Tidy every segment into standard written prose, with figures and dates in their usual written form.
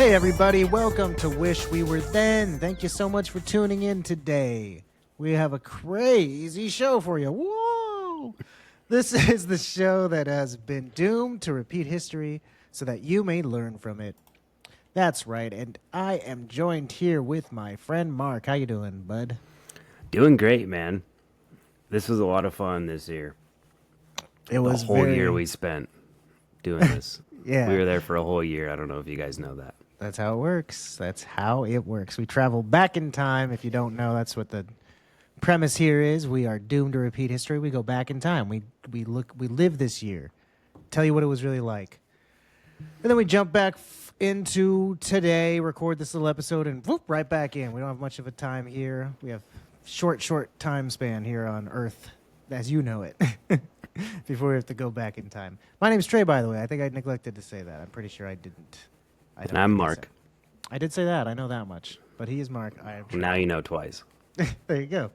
Hey everybody, welcome to Wish We Were Then. Thank you so much for tuning in today. We have a crazy show for you. Whoa! This is the show that has been doomed to repeat history so that you may learn from it. That's right, and I am joined here with my friend Mark. How you doing, bud? Doing great, man. This was a lot of fun this year. It was The whole year we spent doing this. Yeah. We were there for a whole year. I don't know if you guys know that. That's how it works. That's how it works. We travel back in time. If you don't know, that's what the premise here is. We are doomed to repeat history. We go back in time. We live this year. Tell you what it was really like. And then we jump back into today, record this little episode, and whoop, right back in. We don't have much of a time here. We have short time span here on Earth, as you know it, before we have to go back in time. My name's Trey, by the way. I think I neglected to say that. I'm pretty sure I didn't. And I'm Mark. I did say that. I know that much. But he is Mark. I am sure. Now you know twice. There you go.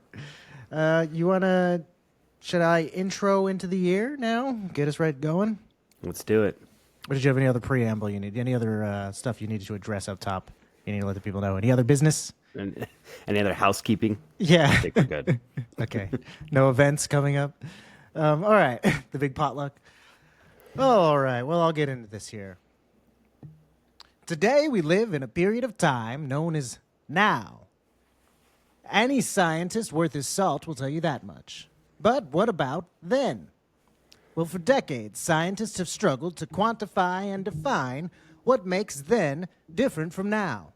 Should I intro into the year now? Get us right going? Let's do it. Or did you have any other preamble you need? Any other stuff you needed to address up top? You need to let the people know. Any other business? And any other housekeeping? Yeah. I think we're good. Okay. No events coming up? All right. The big potluck. All right. Well, I'll get into this here. Today, we live in a period of time known as now. Any scientist worth his salt will tell you that much. But what about then? Well, for decades, scientists have struggled to quantify and define what makes then different from now.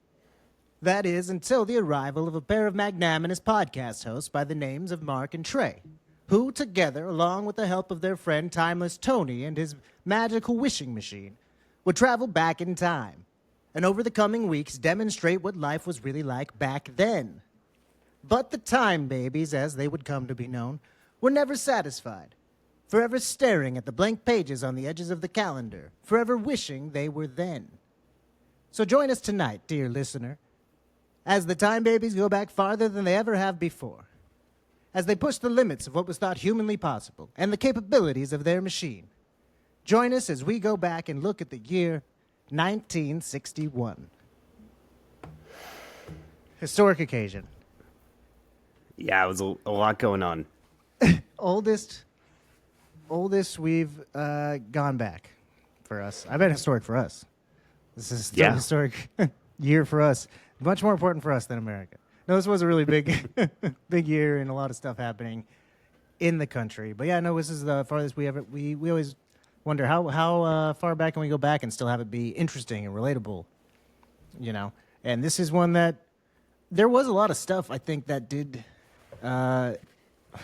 That is, until the arrival of a pair of magnanimous podcast hosts by the names of Mark and Trey, who together, along with the help of their friend Timeless Tony and his magical wishing machine, would travel back in time, and over the coming weeks demonstrate what life was really like back then. But the time babies, as they would come to be known, were never satisfied, forever staring at the blank pages on the edges of the calendar, forever wishing they were then. So join us tonight, dear listener, as the time babies go back farther than they ever have before, as they push the limits of what was thought humanly possible and the capabilities of their machine. Join us as we go back and look at the year 1961. Historic occasion. Yeah, it was a lot going on. Oldest we've gone back for us. I bet historic for us. This is still a historic year for us. Much more important for us than America. No, this was a really big big year and a lot of stuff happening in the country. But yeah, no, this is the farthest we ever. We always wonder how far back can we go back and still have it be interesting and relatable, you know? And this is one that there was a lot of stuff I think that did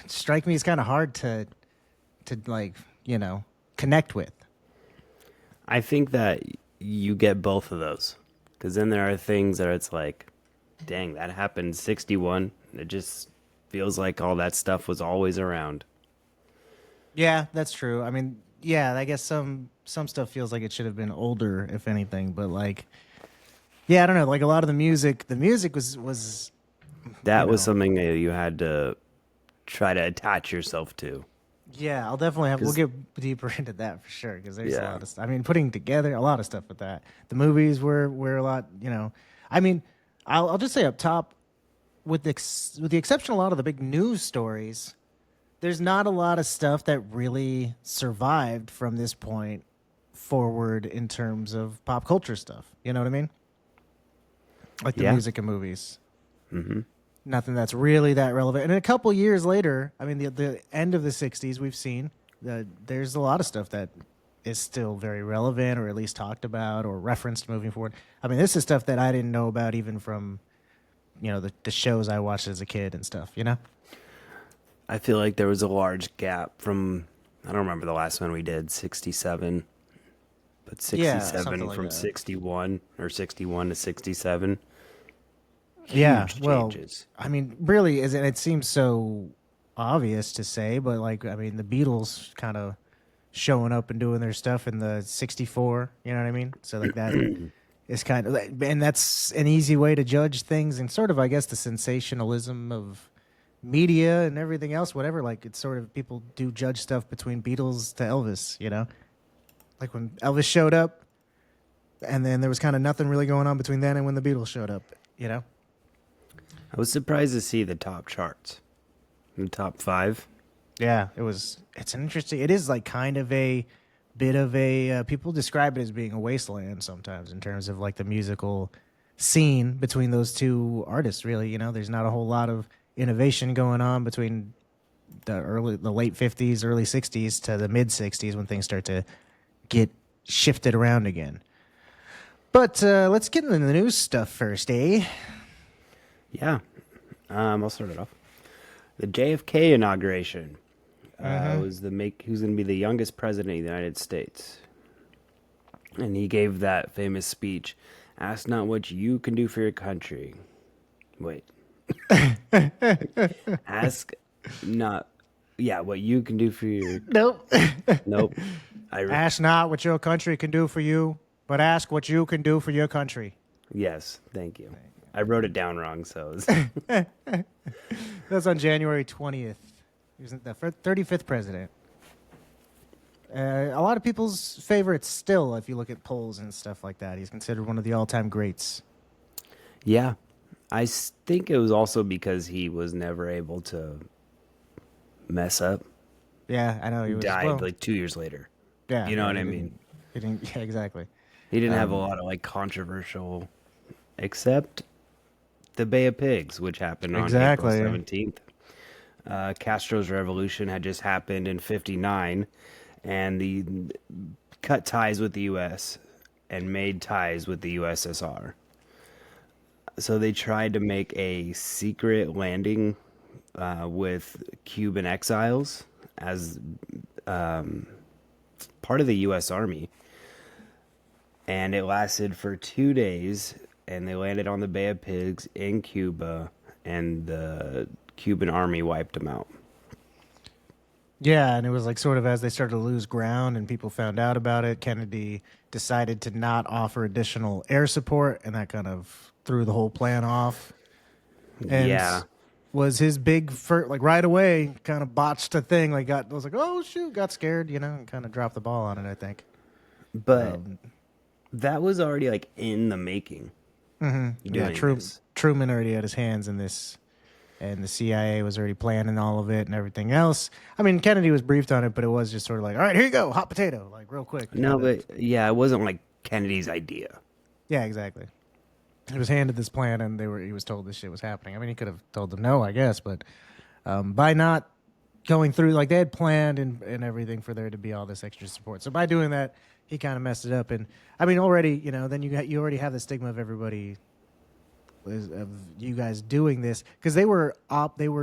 strike me as kind of hard to like, you know, connect with. I think that you get both of those. Because then there are things that it's like, dang, that happened in 61. It just feels like all that stuff was always around. Yeah, that's true. I mean, yeah, I guess some stuff feels like it should have been older, if anything. But like, yeah, I don't know. Like a lot of the music was That was something that you had to try to attach yourself to. Yeah, I'll definitely have. We'll get deeper into that for sure because there's a lot of stuff. I mean, putting together a lot of stuff with that. The movies were a lot. You know, I mean, I'll just say up top, with the exception of a lot of the big news stories, there's not a lot of stuff that really survived from this point forward in terms of pop culture stuff. You know what I mean? Like the music and movies. Mm-hmm. Nothing that's really that relevant. And a couple years later, I mean, the end of the 60s, we've seen that there's a lot of stuff that is still very relevant or at least talked about or referenced moving forward. I mean, this is stuff that I didn't know about even from, you know, the shows I watched as a kid and stuff, you know? I feel like there was a large gap from, I don't remember the last one we did, 67. But 67 like from that. 61 or 61 to 67. Yeah, Huge well, changes. I mean, really, it seems so obvious to say, but like, I mean, the Beatles kind of showing up and doing their stuff in the 64, you know what I mean? So like that is kind of, and that's an easy way to judge things and sort of, I guess, the sensationalism of media and everything else, whatever. Like it's sort of, people do judge stuff between Beatles to Elvis, you know? Like when Elvis showed up, And then there was kind of nothing really going on between then and when the Beatles showed up, you know? I was surprised to see the top charts, the top 5. Yeah, it's an interesting, it is like kind of a bit of a, people describe it as being a wasteland sometimes in terms of like the musical scene between those two artists, really. You know, there's not a whole lot of innovation going on between the late 50s, early 60s to the mid 60s when things start to get shifted around again. But let's get into the news stuff first, eh? Yeah, I'll start it off. The JFK inauguration was who's going to be the youngest president of the United States, and he gave that famous speech. Ask not what you can do for your country. Wait. Ask not, yeah, what you can do for your. Nope. Nope. Ask not what your country can do for you, but ask what you can do for your country. Yes, thank you. I wrote it down wrong, so. That's on January 20th. He was the 35th president. A lot of people's favorites still, if you look at polls and stuff like that. He's considered one of the all-time greats. Yeah. I think it was also because he was never able to mess up. Yeah, I know. He died like 2 years later. Yeah. You know what I mean? He didn't, yeah, exactly. He didn't have a lot of like controversial, except the Bay of Pigs, which happened on April 17th. Castro's revolution had just happened in 59, and the cut ties with the U.S. and made ties with the USSR. So they tried to make a secret landing with Cuban exiles as part of the U.S. Army. And it lasted for 2 days, and they landed on the Bay of Pigs in Cuba, and the Cuban army wiped them out. Yeah, and it was like sort of as they started to lose ground and people found out about it, Kennedy decided to not offer additional air support, and that kind of threw the whole plan off. And yeah. Was his big, like right away, kind of botched a thing. Like was like, oh shoot, got scared, you know, and kind of dropped the ball on it, I think. But that was already like in the making. Mm-hmm. Yeah, Truman already had his hands in this, and the CIA was already planning all of it and everything else. I mean, Kennedy was briefed on it, but it was just sort of like, all right, here you go, hot potato, like real quick. No, but yeah, it wasn't like Kennedy's idea. Yeah, exactly. He was handed this plan, and he was told this shit was happening. I mean, he could have told them no, I guess, but by not going through, like they had planned and everything for there to be all this extra support. So by doing that, he kind of messed it up. And I mean, already, you know, then you already have the stigma of everybody, of you guys doing this, because they were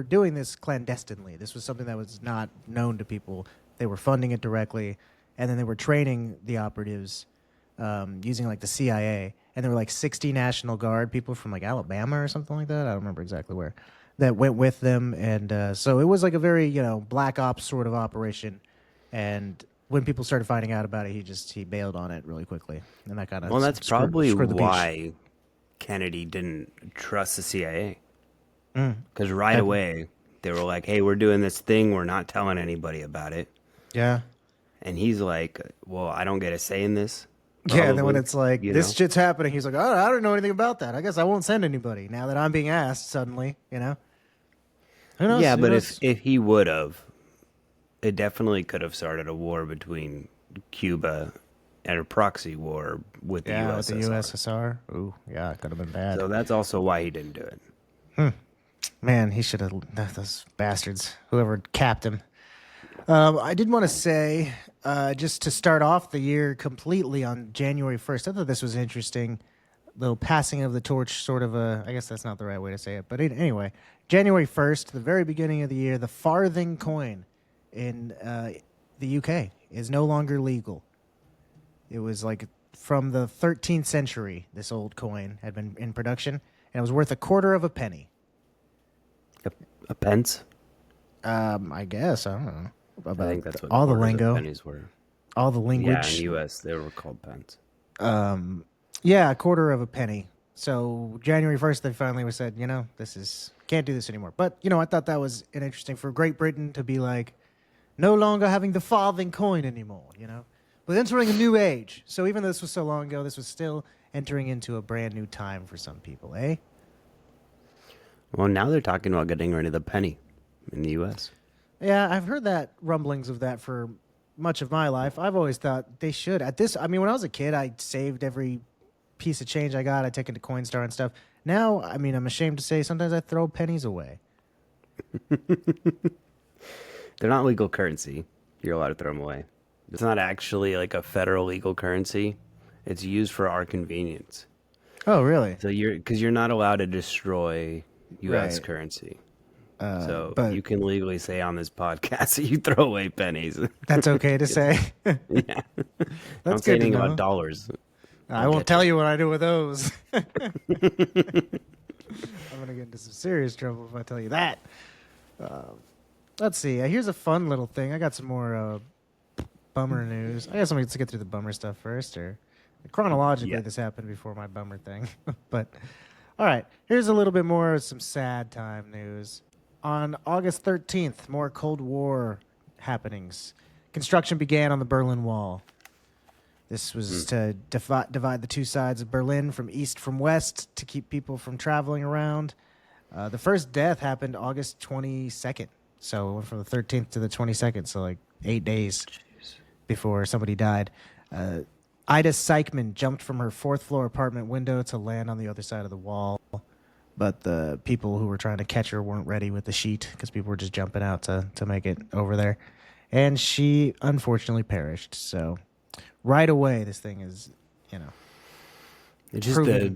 doing this clandestinely. This was something that was not known to people. They were funding it directly, and then they were training the operatives using like the CIA. And there were like 60 National Guard people from like Alabama or something like that. I don't remember exactly where, that went with them. And so it was like a very, you know, black ops sort of operation. And when people started finding out about it, he bailed on it really quickly. And that kind of that's probably why Kennedy didn't trust the CIA. Because right away they were like, hey, we're doing this thing. We're not telling anybody about it. Yeah. And he's like, well, I don't get a say in this. Yeah, and then when it's like, this shit's happening, he's like, oh, I don't know anything about that. I guess I won't send anybody now that I'm being asked suddenly, you know? Who knows? Yeah, but if he would have, it definitely could have started a war between Cuba and a proxy war with the USSR. With the USSR. Ooh, yeah, it could have been bad. So that's also why he didn't do it. Man, he should have, those bastards, whoever capped him. I did want to say, just to start off the year completely on January 1st, I thought this was interesting. Little passing of the torch, sort of I guess that's not the right way to say it. But anyway, January 1st, the very beginning of the year, the farthing coin in the UK is no longer legal. It was like from the 13th century, this old coin had been in production, and it was worth a quarter of a penny. A pence? I guess, I don't know. I think that's what all the lingo, pennies were. all the language. Yeah, in the U.S. they were called pence. Yeah, a quarter of a penny. So January 1st, they finally said, you know, can't do this anymore. But, you know, I thought that was an interesting for Great Britain to be like, no longer having the farthing coin anymore, you know. But entering a new age. So even though this was so long ago, this was still entering into a brand new time for some people, eh? Well, now they're talking about getting rid of the penny in the U.S. Yeah, I've heard that rumblings of that for much of my life. I've always thought they should. When I was a kid, I saved every piece of change I got. I take it to Coinstar and stuff. Now, I'm ashamed to say sometimes I throw pennies away. They're not legal currency. You're allowed to throw them away. It's not actually like a federal legal currency. It's used for our convenience. Oh, really? So because you're not allowed to destroy U.S. Right. currency. But You can legally say on this podcast that you throw away pennies. that's okay to say. Yeah. That's Don't say good to anything know. about dollars. I won't tell you what I do with those. I'm going to get into some serious trouble if I tell you that. Let's see. Here's a fun little thing. I got some more bummer news. I guess let's get through the bummer stuff first. Or chronologically, this happened before my bummer thing. But all right, here's a little bit more of some sad time news. On August 13th, more Cold War happenings. Construction began on the Berlin Wall. This was to divide the two sides of Berlin from east from west to keep people from traveling around. The first death happened August 22nd. So it went from the 13th to the 22nd, so like 8 days before somebody died. Ida Seichmann jumped from her fourth-floor apartment window to land on the other side of the wall. But the people who were trying to catch her weren't ready with the sheet because people were just jumping out to make it over there. And she unfortunately perished, so... Right away, this thing is, It's just a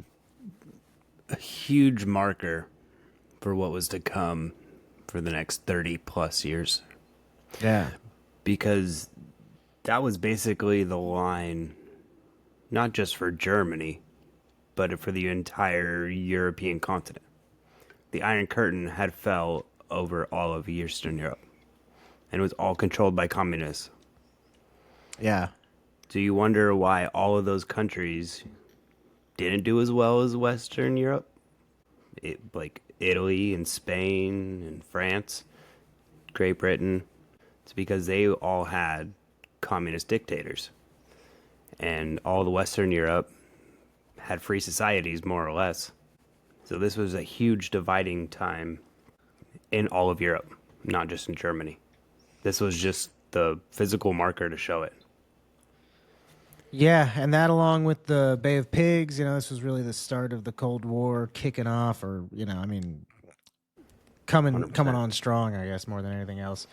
huge marker for what was to come for the next 30 plus years. Yeah. Because that was basically the line, not just for Germany, but for the entire European continent. The Iron Curtain had fell over all of Eastern Europe, and it was all controlled by communists. Yeah. Do you wonder why all of those countries didn't do as well as Western Europe? Like Italy and Spain and France, Great Britain. It's because they all had communist dictators. And all the Western Europe had free societies, more or less. So this was a huge dividing time in all of Europe, not just in Germany. This was just the physical marker to show it. Yeah, and that along with the Bay of Pigs, this was really the start of the Cold War kicking off, or coming 100%. on strong, I guess, more than anything else.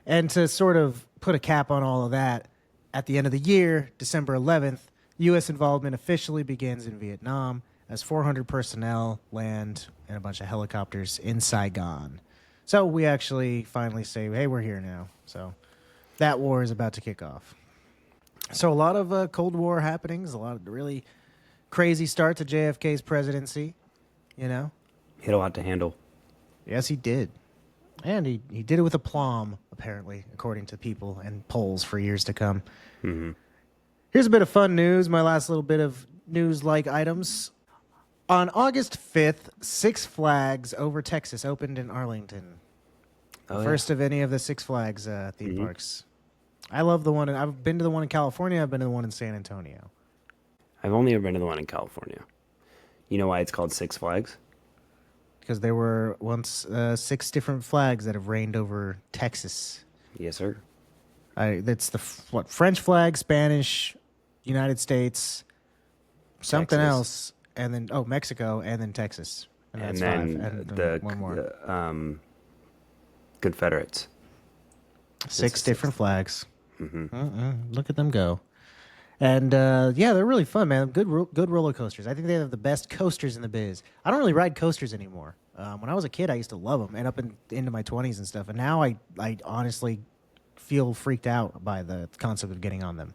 And to sort of put a cap on all of that, at the end of the year, December 11th, U.S. involvement officially begins in Vietnam as 400 personnel land in a bunch of helicopters in Saigon. So we actually finally say, hey, we're here now. So that war is about to kick off. So a lot of Cold War happenings, a lot of really crazy start to JFK's presidency, He had a lot to handle. Yes, he did. And he did it with aplomb, apparently, according to people and polls for years to come. Mm-hmm. Here's a bit of fun news, my last little bit of news-like items. On August 5th, Six Flags over Texas opened in Arlington. The first of any of the Six Flags theme parks. I love the one. I've been to the one in California. I've been to the one in San Antonio. I've only ever been to the one in California. You know why it's called Six Flags? Because there were once 6 different flags that have reigned over Texas. Yes, sir. That's the French flag, Spanish, United States, something Texas. else, and then Mexico, and then Texas, and that's then 5, and the one more. Confederates. 6 different flags. Look at them go. And they're really fun, man. Good roller coasters. I think they have the best coasters in the biz. I don't really ride coasters anymore. When I was a kid, I used to love them, and up into my 20s and stuff. And now I honestly feel freaked out by the concept of getting on them.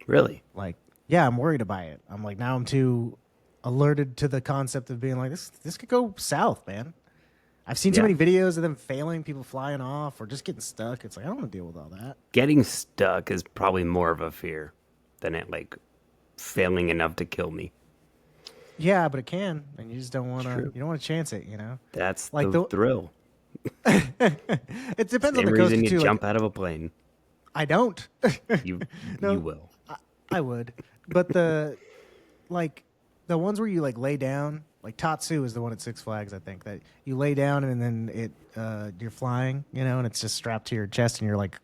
Really? Like, yeah, I'm worried about it. I'm like, now I'm too alerted to the concept of being like, this could go south, man. I've seen too many videos of them failing, people flying off, or just getting stuck. It's like, I don't want to deal with all that. Getting stuck is probably more of a fear than it failing enough to kill me. Yeah, but it can, and you just don't want to. True. You don't want to chance it, That's like the thrill. It depends on Same the coaster reason you too. jump out of a plane. I don't. You No. you will. I would, but the ones where you like lay down, like Tatsu is the one at Six Flags. I think that you lay down and then you're flying, and it's just strapped to your chest and you're like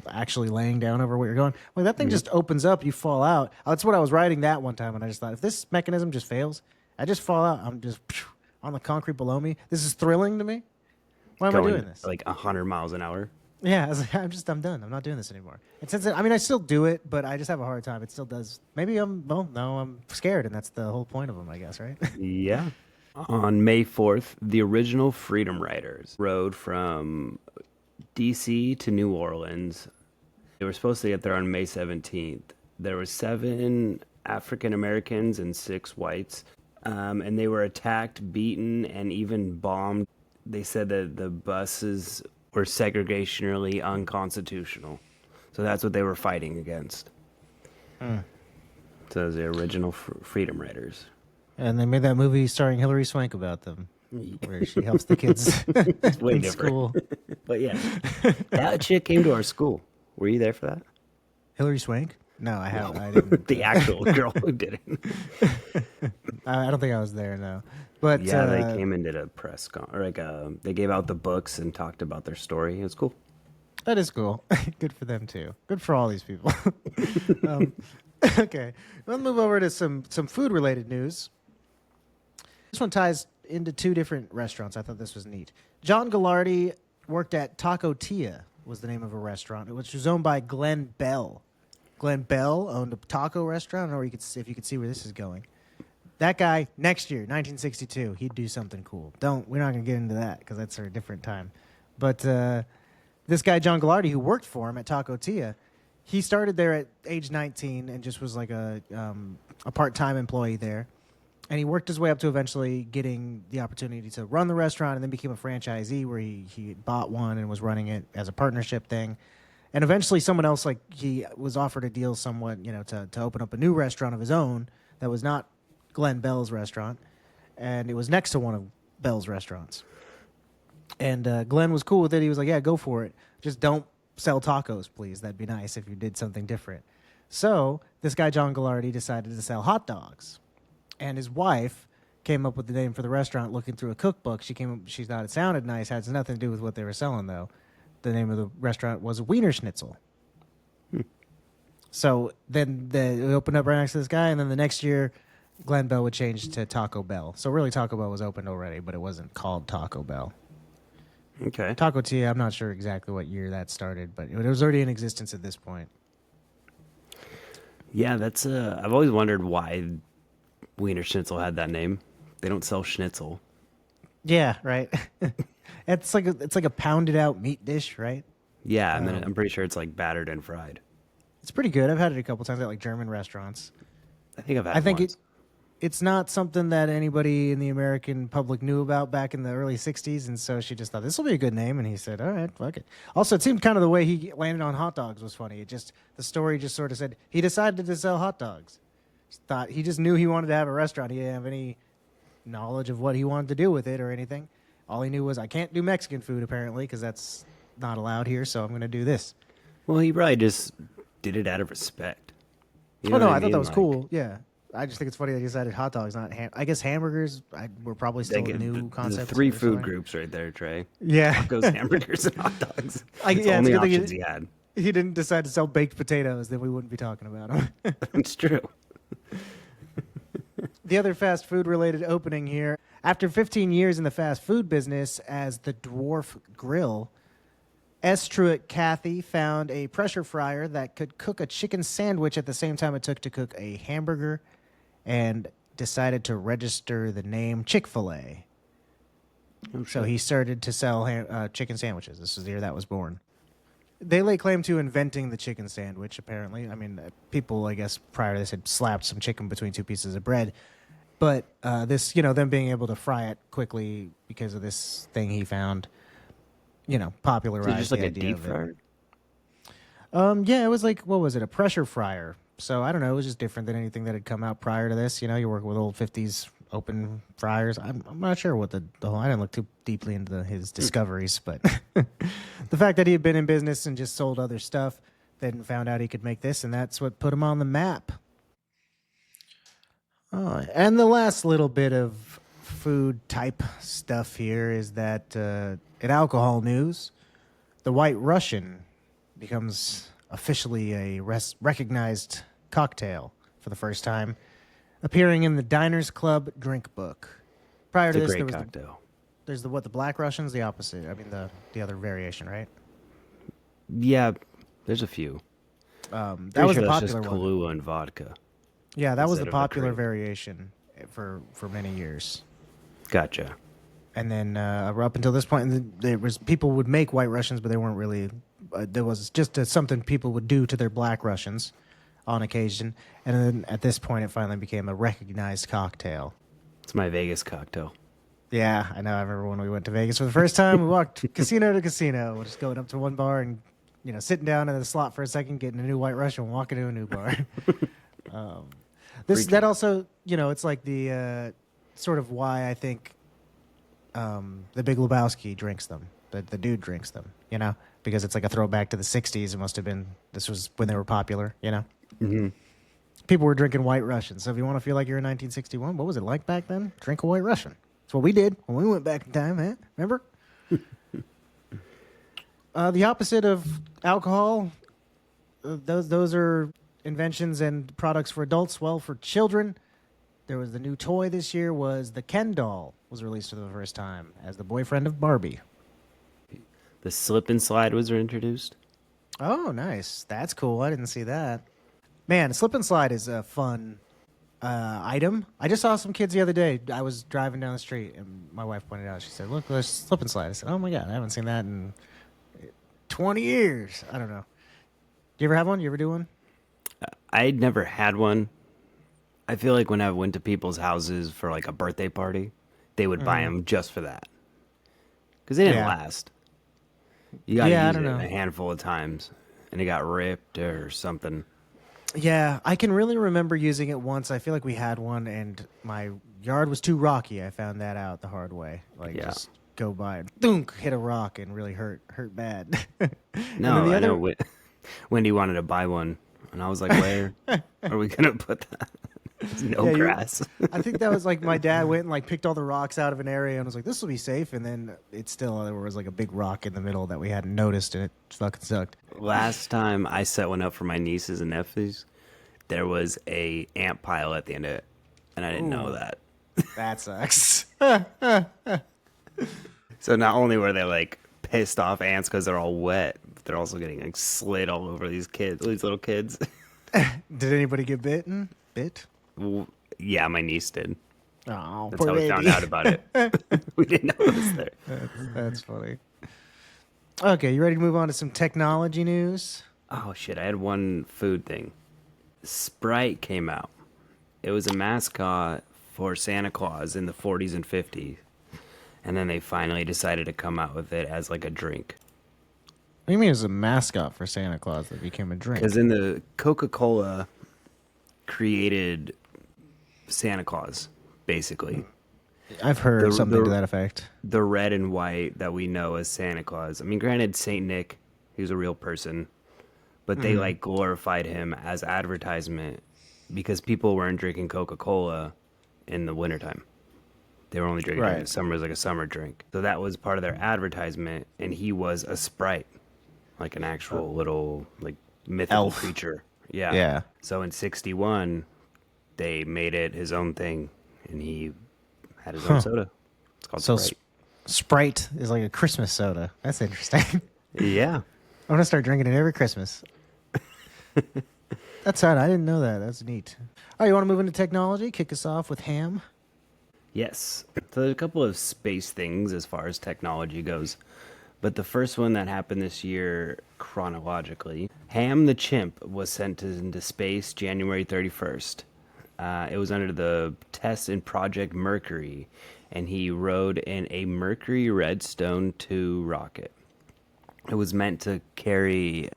actually laying down over where you're going. Like that thing just opens up, you fall out. That's what I was riding that one time, and I just thought if this mechanism just fails, I just fall out. I'm just on the concrete below me. This is thrilling to me. Why am I doing this? Like 100 miles an hour. Yeah, I was like, I'm done. I'm not doing this anymore. And since I still do it, but I just have a hard time. It still does. Maybe I'm scared, and that's the whole point of them, I guess, right? Yeah. On May 4th, the original Freedom Riders rode from D.C. to New Orleans. They were supposed to get there on May 17th. There were 7 African Americans and 6 whites, and they were attacked, beaten, and even bombed. They said that the buses were segregationally unconstitutional. So that's what they were fighting against. So it was the original Freedom Riders. And they made that movie starring Hilary Swank about them, where she helps the kids It's way in different. school. But yeah, that chick came to our school. Were you there for that? Hilary Swank? No, I haven't. I didn't. The actual girl who did it. I don't think I was there. No, but Yeah, they came and did a press con, or they gave out the books and talked about their story. It was cool. That is cool. Good for them too. Good for all these people. Okay, we'll move over to some food related news. This one ties into 2 different restaurants. I thought this was neat. John Gallardi worked at Taco Tia, was the name of a restaurant, which was owned by Glenn Bell. Glenn Bell owned a taco restaurant, or if you could see where this is going. That guy, next year, 1962, he'd do something cool. We're not going to get into that because that's a different time. But this guy, John Gallardi, who worked for him at Taco Tia, he started there at age 19 and just was like a part-time employee there. And he worked his way up to eventually getting the opportunity to run the restaurant, and then became a franchisee where he bought one and was running it as a partnership thing. And eventually someone else, he was offered a deal somewhat, to open up a new restaurant of his own that was not Glenn Bell's restaurant. And it was next to one of Bell's restaurants. And Glenn was cool with it. He was like, yeah, go for it. Just don't sell tacos, please. That'd be nice if you did something different. So this guy, John Gallardi, decided to sell hot dogs. And his wife came up with the name for the restaurant looking through a cookbook. She thought it sounded nice. Had nothing to do with what they were selling, though. The name of the restaurant was Wiener Schnitzel. So then it opened up right next to this guy, and then the next year, Glenn Bell would change to Taco Bell. So really, Taco Bell was opened already, but it wasn't called Taco Bell. Okay. Taco Tia, I'm not sure exactly what year that started, but it was already in existence at this point. Yeah, that's I've always wondered why Wiener Schnitzel had that name. They don't sell schnitzel. Yeah, right. It's like a pounded out meat dish, right? Yeah, and then I'm pretty sure it's like battered and fried. It's pretty good. I've had it a couple times at German restaurants. I think I've had it once. It's not something that anybody in the American public knew about back in the early 60s, and so she just thought, this will be a good name, and he said, all right, fuck it. Also, it seemed kind of the way he landed on hot dogs was funny. The story just sort of said he decided to sell hot dogs. He just knew he wanted to have a restaurant. He didn't have any knowledge of what he wanted to do with it or anything. All he knew was, I can't do Mexican food, apparently, because that's not allowed here, so I'm going to do this. Well, he probably just did it out of respect. You know Oh, no, what I thought mean? that was cool, yeah. I just think it's funny that he decided hot dogs, not I guess hamburgers were probably still a new concept. The 3 food groups right there, Trey. Yeah. Tacos, hamburgers, and hot dogs. Yeah, It's the only good thing options he had. He didn't decide to sell baked potatoes, then we wouldn't be talking about him. It's true. The other fast food related opening here. After 15 years in the fast food business as the Dwarf Grill, S. Truett Cathy found a pressure fryer that could cook a chicken sandwich at the same time it took to cook a hamburger, and decided to register the name Chick-fil-A. So he started to sell chicken sandwiches. This was the year that was born. They lay claim to inventing the chicken sandwich, apparently. I mean, people, I guess, prior to this had slapped some chicken between 2 pieces of bread. But this, them being able to fry it quickly because of this thing he found, popularized So just like the a idea deep of it. fryer? Yeah, it was like, what was it, a pressure fryer. So I don't know, it was just different than anything that had come out prior to this. You work with old 50s open fryers. I'm not sure what the whole, I didn't look too deeply into his discoveries, but the fact that he had been in business and just sold other stuff then found out he could make this, and that's what put him on the map. Oh, and the last little bit of food type stuff here is that in alcohol news, the White Russian becomes officially a recognized cocktail for the first time, appearing in the Diners Club drink book. Prior to It's a this, great there was cocktail. there's the Black Russians, the opposite. I mean the other variation, right? Yeah, there's a few. That Pretty was sure the that's just popular one. Kahlua and vodka. Yeah, that was the instead of the popular cream. variation for many years. Gotcha. And then up until this point, there was people would make White Russians, but they weren't really. There was just something people would do to their Black Russians on occasion. And then at this point, it finally became a recognized cocktail. It's my Vegas cocktail. Yeah, I know. I remember when we went to Vegas for the first time. We walked casino to casino, just going up to one bar and sitting down in the slot for a second, getting a new White Russian, walking to a new bar. That also, it's like the sort of why I think the Big Lebowski drinks them. The dude drinks them, because it's like a throwback to the '60s. It must have been. This was when they were popular, Mm-hmm. People were drinking White Russians. So if you want to feel like you're in 1961, what was it like back then? Drink a White Russian. That's what we did when we went back in time, huh? Remember? The opposite of alcohol, those are inventions and products for adults. Well, for children, there was the new toy this year was the Ken doll was released for the first time as the boyfriend of Barbie. The slip and slide was introduced. Oh, nice. That's cool. I didn't see that. Man, slip and slide is a fun item. I just saw some kids the other day. I was driving down the street, and my wife pointed out. She said, "Look, there's slip and slide." I said, "Oh my god, I haven't seen that in 20 years." I don't know. Do you ever have one? You ever do one? I'd never had one. I feel like when I went to people's houses for like a birthday party, they would buy them just for that. Because they didn't Yeah. last. You got to Yeah, I use don't it know. a handful of times, and it got ripped or something. Yeah, I can really remember using it once. I feel like we had one, and my yard was too rocky. I found that out the hard way. Like, Yeah. just go by and thunk, hit a rock and really hurt bad. No, And then the I know. other, Wendy wanted to buy one, and I was like, "Where are we gonna put that? There's no Yeah, grass." I think that was like my dad went and like picked all the rocks out of an area and was like, "This will be safe." And then there was like a big rock in the middle that we hadn't noticed, and it fucking sucked. Last time I set one up for my nieces and nephews, there was a ant pile at the end of it, and I didn't know Ooh. that. That sucks. So not only were they like pissed off ants because they're all wet, but they're also getting like slid all over these little kids. Did anybody get bitten? Bit? Well, yeah, my niece did. Oh, That's poor how we baby. found out about it. We didn't know it was there. That's funny. Okay, you ready to move on to some technology news? Oh shit! I had one food thing. Sprite came out. It was a mascot for Santa Claus in the 40s and 50s, and then they finally decided to come out with it as like a drink. What do you mean it was a mascot for Santa Claus that became a drink? Because in the Coca-Cola created Santa Claus, basically. I've heard the- something to the- that effect. The red and white that we know as Santa Claus. I mean, granted, Saint Nick, he was a real person, but they like glorified him as advertisement because people weren't drinking Coca-Cola in the wintertime. They were only drinking it in Right. summer as like a summer drink. So that was part of their advertisement, and he was a Sprite, like an actual little like mythical Elf. creature. Yeah. Yeah. So in '61, they made it his own thing, and he had his own soda. It's called So Sprite. Sprite is like a Christmas soda. That's interesting. Yeah. I'm gonna start drinking it every Christmas. That's odd. I didn't know that. That's neat. All right, you want to move into technology? Kick us off with ham. Yes. So there's a couple of space things as far as technology goes. But the first one that happened this year chronologically, Ham the chimp was sent into space January 31st. It was under the test in Project Mercury, and he rode in a Mercury Redstone 2 rocket. It was meant to carry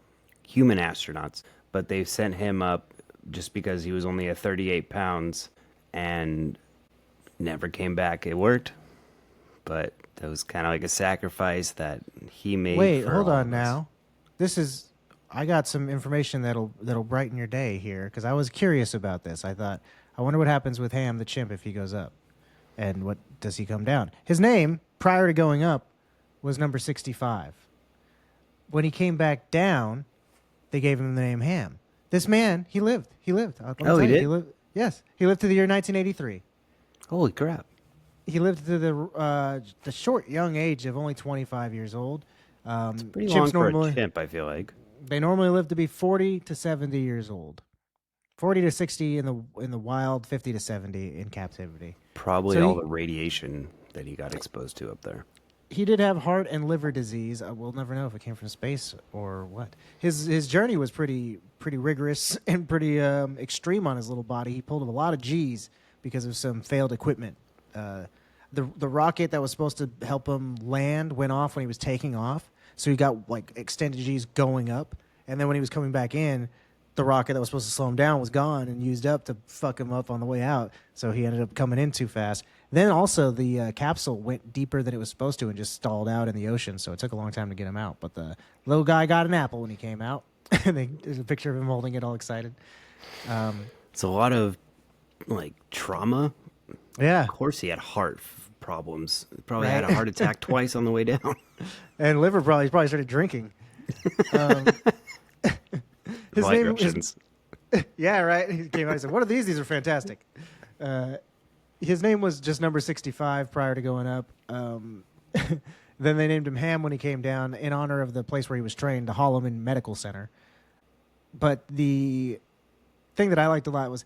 human astronauts, but they sent him up just because he was only at 38 pounds and never came back. It worked, but it was kind of like a sacrifice that he made. Wait, for hold all on of us. now. This is I got some information that'll brighten your day here because I was curious about this. I wonder what happens with Ham the chimp if he goes up, and what does he come down? His name prior to going up was number 65. When he came back down, they gave him the name Ham. This man, he lived. Let me Oh, tell he you, did? Yes, he lived to the year 1983. Holy crap. He lived to the short young age of only 25 years old. Pretty Chimps long for normally a chimp, I feel like. they normally live to be 40 to 70 years old. 40 to 60 in the wild, 50 to 70 in captivity. Probably So all he- the radiation that he got exposed to up there. He did have heart and liver disease. We'll never know if it came from space or what. His journey was pretty rigorous and pretty extreme on his little body. He pulled a lot of G's because of some failed equipment. The rocket that was supposed to help him land went off when he was taking off, so he got like extended G's going up, and then when he was coming back in, the rocket that was supposed to slow him down was gone and used up to fuck him up on the way out. So he ended up coming in too fast. Then also the capsule went deeper than it was supposed to and just stalled out in the ocean. So it took a long time to get him out. But the little guy got an apple when he came out. And there's a picture of him holding it all excited. It's a lot of like trauma. Yeah. Of course, he had heart problems. Probably had Right. a heart attack twice on the way down. And liver he probably started drinking. His Life name options. Yeah, right. He came out and said, "What are these? These are fantastic." His name was just number 65 prior to going up. Then they named him Ham when he came down in honor of the place where he was trained, the Holloman Medical Center. But the thing that I liked a lot was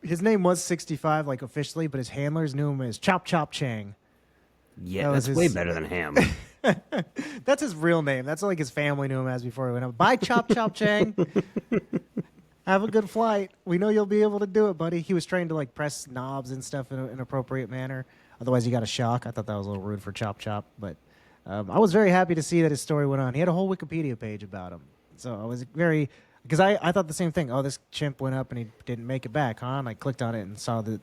his name was 65, like officially, but his handlers knew him as Chop Chop Chang. Yeah, That was that's way his- better than Ham. That's his real name. That's like his family knew him as before he went up. Bye, Chop Chop Chang. Have a good flight. We know you'll be able to do it, buddy. He was trained to like press knobs and stuff in an appropriate manner. Otherwise, you got a shock. I thought that was a little rude for Chop Chop, but I was very happy to see that his story went on. He had a whole Wikipedia page about him, so I was very because I thought the same thing. Oh, this chimp went up and he didn't make it back, huh? And I clicked on it and saw the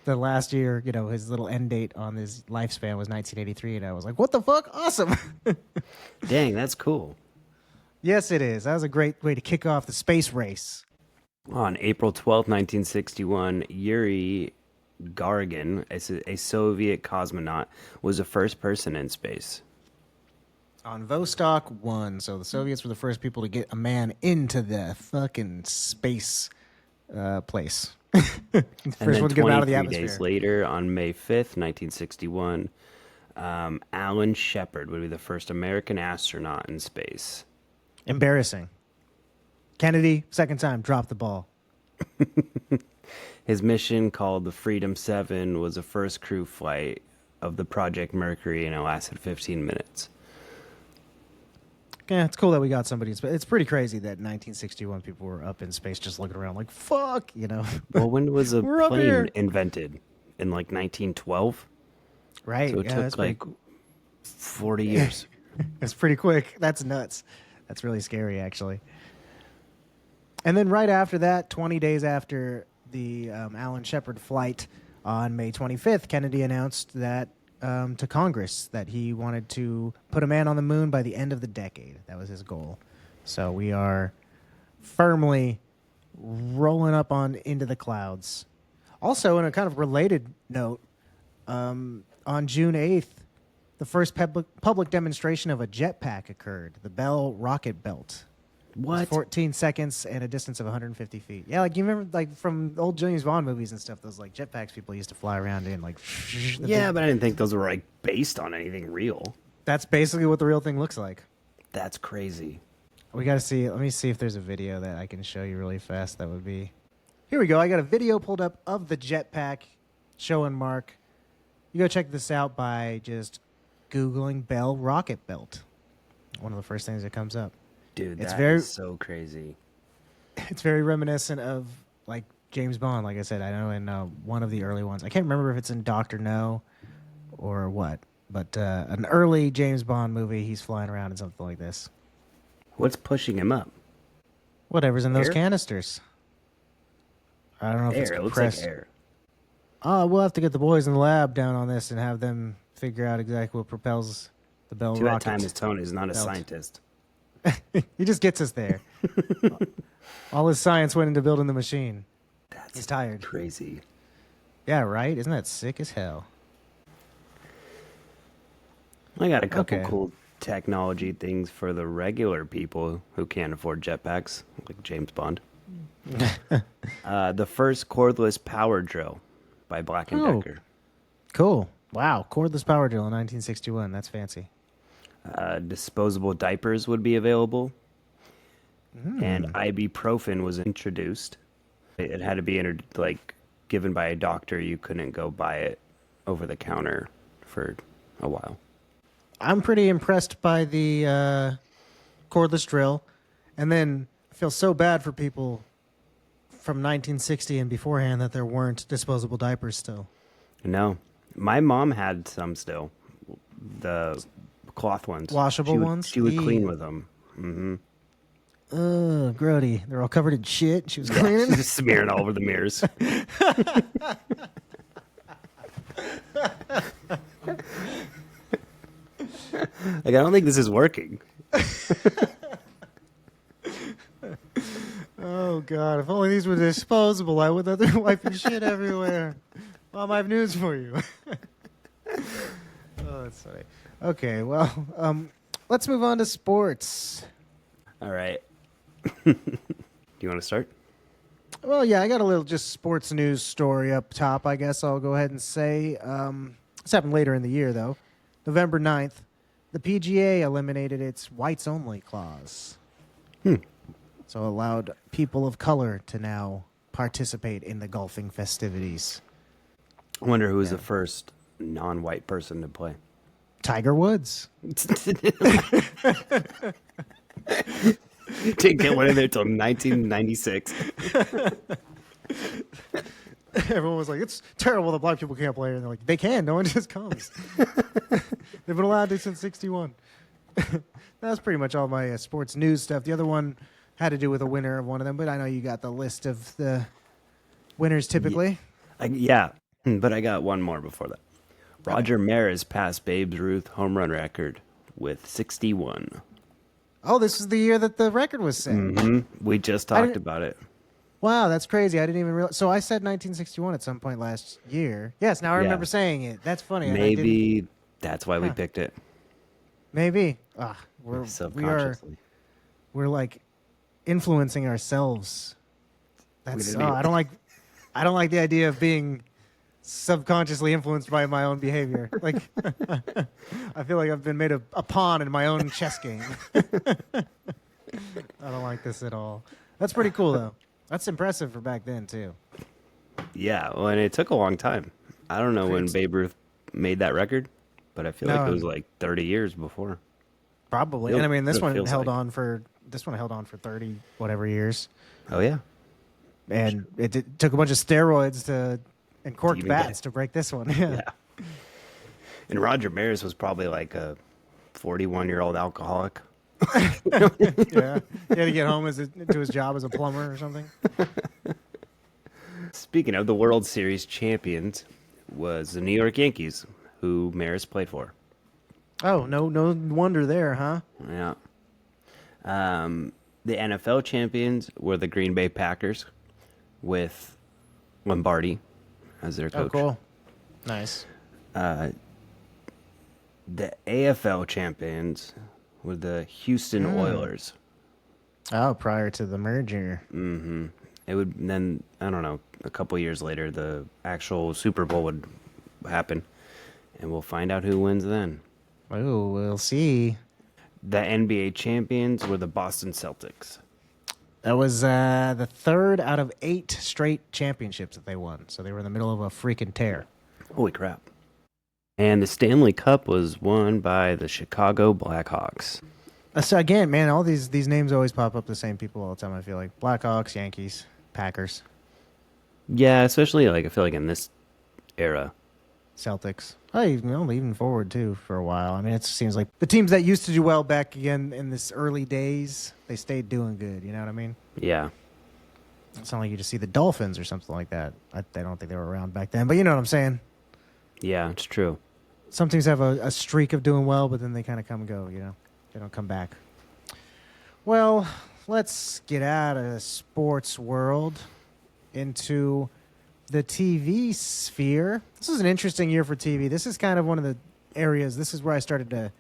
last year, his little end date on his lifespan was 1983, and I was like, what the fuck? Awesome. Dang, that's cool. Yes, it is. That was a great way to kick off the space race. On April 12th, 1961, Yuri Gagarin, a Soviet cosmonaut, was the first person in space. On Vostok 1, so the Soviets were the first people to get a man into the fucking space place. And First then one to get him out of the 23 atmosphere. days later, on May 5th, 1961, Alan Shepard would be the first American astronaut in space. Embarrassing. Kennedy, second time, dropped the ball. His mission, called the Freedom 7, was the first crew flight of the Project Mercury, and it lasted 15 minutes. Yeah, it's cool that we got somebody in space. It's pretty crazy that in 1961 people were up in space just looking around like, fuck, Well, when was a We're up here. plane invented? In like 1912? Right. So it yeah, that's took like pretty, 40 years. that's pretty quick. That's nuts. That's really scary, actually. And then right after that, 20 days after the Alan Shepard flight on May 25th, Kennedy announced that to Congress that he wanted to put a man on the moon by the end of the decade. That was his goal. So we are firmly rolling up on into the clouds. Also, in a kind of related note, on June 8th, the first public demonstration of a jetpack occurred, the Bell rocket belt. It was What? 14 seconds and a distance of 150 feet. Yeah, like you remember, like from old James Bond movies and stuff. Those like jetpacks people used to fly around in, like. the Yeah, big- but I didn't think those were like based on anything real. that's basically what the real thing looks like. That's crazy. We got to see. Let me see if there's a video that I can show you really fast. That would be. Here we go. I got a video pulled up of the jetpack showing Mark. You go check this out by just Googling Bell rocket belt. One of the first things that comes up. Dude, It's that very- is so crazy. It's very reminiscent of like James Bond. Like I said, I know in one of the early ones. I can't remember if it's in Doctor No or what, but an early James Bond movie. He's flying around in something like this. What's pushing him up? Whatever's in those Air? canisters. I don't know if it's Air. It looks compressed. like air. We'll have to get the boys in the lab down on this and have them figure out exactly what propels the Bell To that rocket. time, his tone is not a belt. scientist. He just gets us there. All his science went into building the machine. He's tired. Crazy. Yeah, right? Isn't that sick as hell? I got a couple Okay. cool technology things for the regular people who can't afford jetpacks, like James Bond. The first cordless power drill by Black & Oh. Decker. Cool. Wow. Cordless power drill in 1961. That's fancy. Disposable diapers would be available. And ibuprofen was introduced. It had to be given by a doctor. You couldn't go buy it over the counter for a while. I'm pretty impressed by the cordless drill. And then I feel so bad for people from 1960 and beforehand that there weren't disposable diapers still. No, my mom had some still, the cloth ones, Washable ones? She would clean Ew. with them. Mm-hmm. Ugh, grody. They're all covered in shit. She was cleaning. Just smearing all over the mirrors. I don't think this is working. Oh, God. If only these were disposable, I would not be wiping shit everywhere. Mom, I have news for you. Oh, that's funny. Okay, well, let's move on to sports. All right. Do you want to start? Well, yeah, I got a little just sports news story up top, I guess I'll go ahead and say. This happened later in the year, though. November 9th, the PGA eliminated its whites-only clause. So allowed people of color to now participate in the golfing festivities. I wonder who was the first non-white person to play. Tiger Woods. Didn't get one in there till 1996. Everyone was like, it's terrible that black people can't play. And they're like, they can. No one just comes. They've been allowed to since 61. That's pretty much all my sports news stuff. The other one had to do with a winner of one of them, but I know you got the list of the winners typically. Yeah, but I got one more before that. Roger Maris passed Babe Ruth home run record with 61. Oh, this is the year that the record was set. We just talked about it. Wow, that's crazy. I didn't even realize. So I said 1961 at some point last year. Yes, now I remember saying it. That's funny. Maybe that's why we picked it. Maybe. Subconsciously. We're like influencing ourselves. That's I don't like the idea of being subconsciously influenced by my own behavior. Like I feel like I've been made a pawn in my own chess game. I don't like this at all. That's pretty cool though. That's impressive for back then too. Yeah, well, and it took a long time. I don't know when Babe Ruth made that record, but I feel like it was like 30 years before. Probably. And I mean, this one feels held like. on for 30 whatever years. Oh yeah. And it took a bunch of steroids and corked even bats to break this one. Yeah. Yeah. And Roger Maris was probably like a 41-year-old alcoholic. Yeah. He had to get home to his job as a plumber or something. Speaking of, the World Series champions was the New York Yankees, who Maris played for. Oh, no wonder there, huh? Yeah. The NFL champions were the Green Bay Packers with Lombardi as their coach. Oh, cool. Nice. The AFL champions were the Houston Oilers. Oh, prior to the merger. It would then, I don't know, a couple years later, the actual Super Bowl would happen, and we'll find out who wins then. Oh, we'll see. The NBA champions were the Boston Celtics. That was the third out of 8 straight championships that they won. So they were in the middle of a freaking tear. Holy crap. And the Stanley Cup was won by the Chicago Blackhawks. So again, man, all these names always pop up the same people all the time, I feel like. Blackhawks, Yankees, Packers. Yeah, especially I feel like in this era. Celtics. Oh, even forward too for a while. I mean, it seems like the teams that used to do well back again in this early days, they stayed doing good. You know what I mean? Yeah. It's not like you just see the Dolphins or something like that. I don't think they were around back then, but you know what I'm saying? Yeah, it's true. Some teams have a streak of doing well, but then they kind of come and go, you know? They don't come back. Well, let's get out of the sports world into the TV sphere. This is an interesting year for TV. This is kind of one of the areas, this is where I started to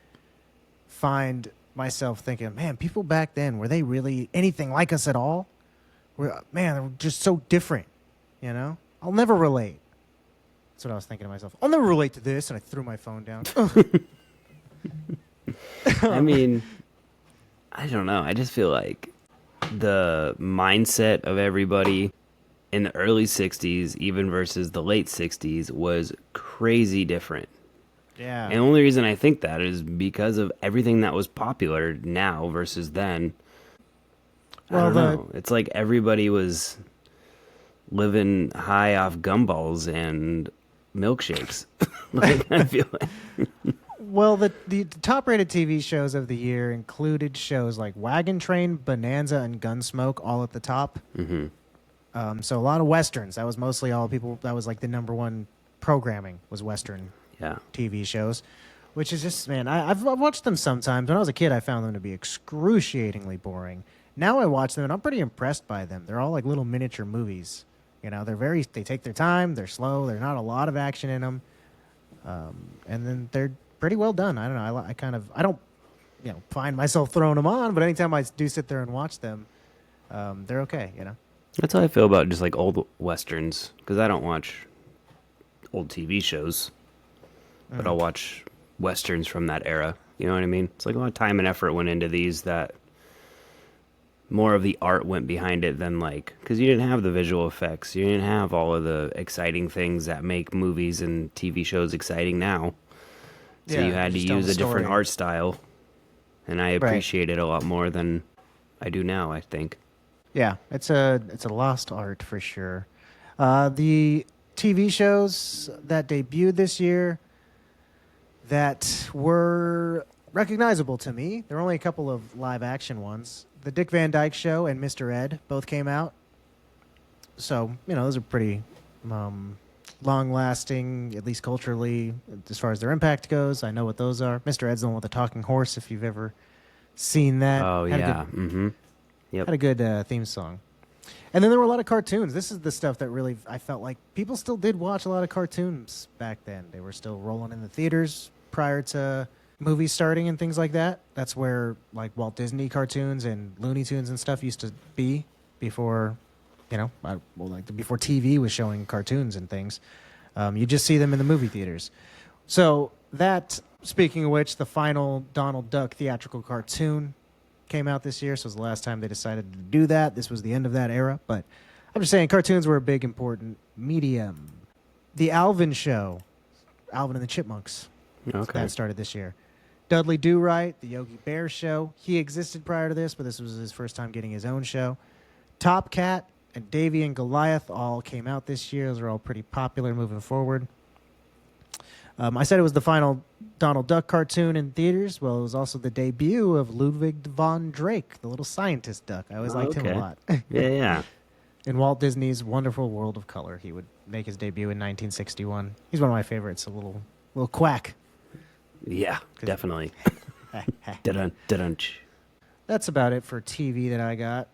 find myself thinking, man, people back then, were they really anything like us at all? Man, they were just so different, you know? I'll never relate. That's what I was thinking to myself. I'll never relate to this, and I threw my phone down. I mean, I don't know. I just feel like the mindset of everybody in the early 60s, even versus the late 60s, was crazy different. Yeah. And the only reason I think that is because of everything that was popular now versus then. Well, I don't know. It's like everybody was living high off gumballs and milkshakes. Like, I feel like. Well, the top-rated TV shows of the year included shows like Wagon Train, Bonanza, and Gunsmoke, all at the top. Mm-hmm. So a lot of westerns. That was mostly all people. That was like the number one programming was western Yeah. TV shows, which is just, man, I've watched them sometimes. When I was a kid, I found them to be excruciatingly boring. Now I watch them and I'm pretty impressed by them. They're all like little miniature movies. You know, they take their time. They're slow. There's not a lot of action in them, and then they're pretty well done. I don't know. I don't, find myself throwing them on, but anytime I do sit there and watch them, they're okay. You know. That's how I feel about just like old westerns, because I don't watch old TV shows, but I'll watch westerns from that era. You know what I mean? It's like a lot of time and effort went into these, that more of the art went behind it than like, because you didn't have the visual effects, you didn't have all of the exciting things that make movies and TV shows exciting now. So Yeah, you had to just tell use the a different story. art style, and I appreciate it a lot more than I do now, I think. Yeah, it's a lost art for sure. The TV shows that debuted this year that were recognizable to me. There were only a couple of live action ones. The Dick Van Dyke Show and Mr. Ed both came out. So, those are pretty long-lasting, at least culturally, as far as their impact goes. I know what those are. Mr. Ed's the one with the talking horse, if you've ever seen that. Oh, Had a yeah. good- Mm-hmm. Yep. Had a good theme song. And then there were a lot of cartoons. This is the stuff that really, I felt like people still did watch a lot of cartoons back then. They were still rolling in the theaters prior to movies starting and things like that. That's where like Walt Disney cartoons and Looney Tunes and stuff used to be before, before TV was showing cartoons and things. You just see them in the movie theaters. So that, speaking of which, the final Donald Duck theatrical cartoon came out this year, so it was the last time they decided to do that. This was the end of that era, but I'm just saying cartoons were a big, important medium. The Alvin Show, Alvin and the Chipmunks, Okay. that started this year. Dudley Do-Right, the Yogi Bear Show. He existed prior to this, but this was his first time getting his own show. Top Cat and Davy and Goliath all came out this year. Those are all pretty popular moving forward. I said it was the final Donald Duck cartoon in theaters. Well, it was also the debut of Ludwig von Drake, the little scientist duck. I always liked him a lot. Yeah. In Walt Disney's Wonderful World of Color, he would make his debut in 1961. He's one of my favorites, a little quack. Yeah, definitely. Dun dun. That's about it for TV that I got.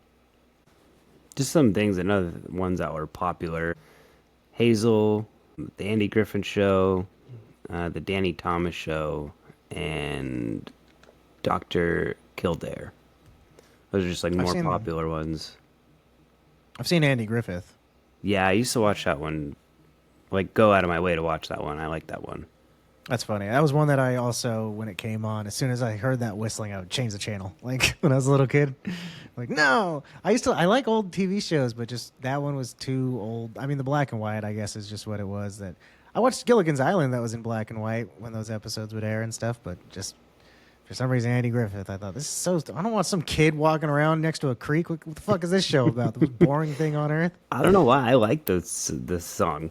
Just some things, and other ones that were popular. Hazel, the Andy Griffin Show, the Danny Thomas Show, and Dr. Kildare. Those are just like more popular ones. I've seen Andy Griffith. Yeah, I used to watch that one. Like, go out of my way to watch that one. I like that one. That's funny. That was one that I also, when it came on, as soon as I heard that whistling, I would change the channel. Like, when I was a little kid. Like, no! I like old TV shows, but just that one was too old. I mean, the black and white, I guess, is just what it was. That I watched Gilligan's Island that was in black and white when those episodes would air and stuff, but just for some reason, Andy Griffith, I thought, this is so... I don't want some kid walking around next to a creek. What the fuck is this show about? The most boring thing on earth? I don't know why I like this song,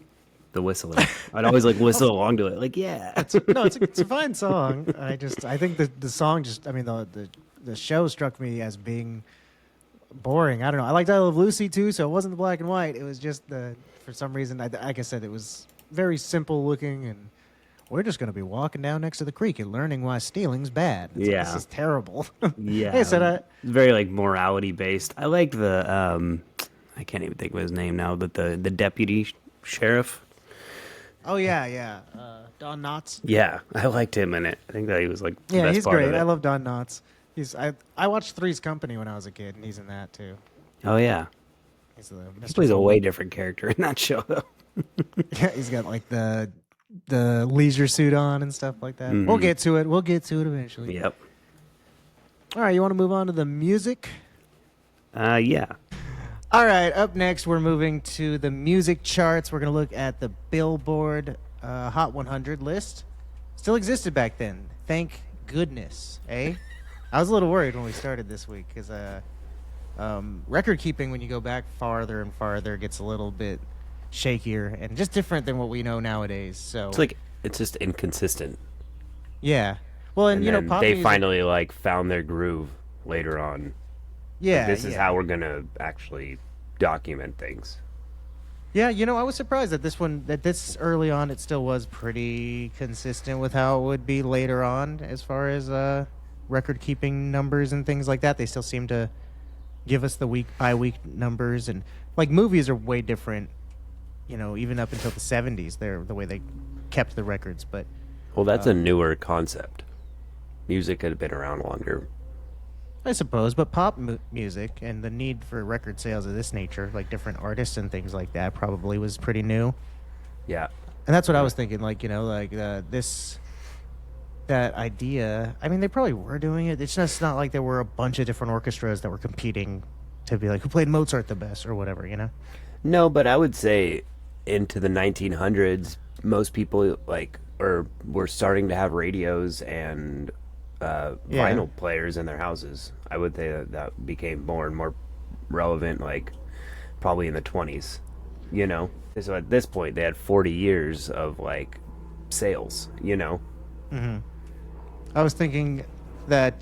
the whistling. I'd always like whistle along to it. Like, yeah. It's a fine song. I think the song the show struck me as being boring. I don't know. I liked I Love Lucy too, so it wasn't the black and white. It was just for some reason, like I said, it was very simple looking and we're just going to be walking down next to the creek and learning why stealing's bad. It's like, Yeah. this is terrible. Yeah. Hey, so very like morality based. I like the I can't even think of his name now, but the deputy sheriff. oh yeah. Don Knotts. Yeah, I liked him in it. I think that he was like the Yeah, best he's part great. of it. I love Don Knotts. I watched Three's Company when I was a kid, and he's in that too. Oh yeah, He's the he Mr. plays a Foley. way different character in that show though. Yeah, he's got like the leisure suit on and stuff like that. We'll get to it. We'll get to it eventually. Yep. All right, you want to move on to the music? Yeah. All right, up next, we're moving to the music charts. We're going to look at the Billboard Hot 100 list. Still existed back then. Thank goodness, eh? I was a little worried when we started this week because record keeping, when you go back farther and farther, gets a little bit shakier and just different than what we know nowadays. So It's just inconsistent. yeah. Well, and you know, then pop they music, finally like found their groove later on. yeah, This is yeah. how we're gonna actually document things. Yeah, you know, I was surprised that this early on, it still was pretty consistent with how it would be later on as far as record keeping numbers and things like that. They still seem to give us the week by week numbers, and like movies are way different. You know, even up until the 70s, they're the way they kept the records. But Well, that's a newer concept. Music had been around longer. I suppose, but music and the need for record sales of this nature, like different artists and things like that, probably was pretty new. Yeah. And that's what I was thinking, like, you know, like that idea. I mean, they probably were doing it. It's just not like there were a bunch of different orchestras that were competing to be like, who played Mozart the best or whatever, you know? No, but I would say into the 1900s, most people were starting to have radios and vinyl players in their houses. I would say that became more and more relevant, like probably in the 20s. You know, so at this point they had 40 years of like sales. You know, I was thinking that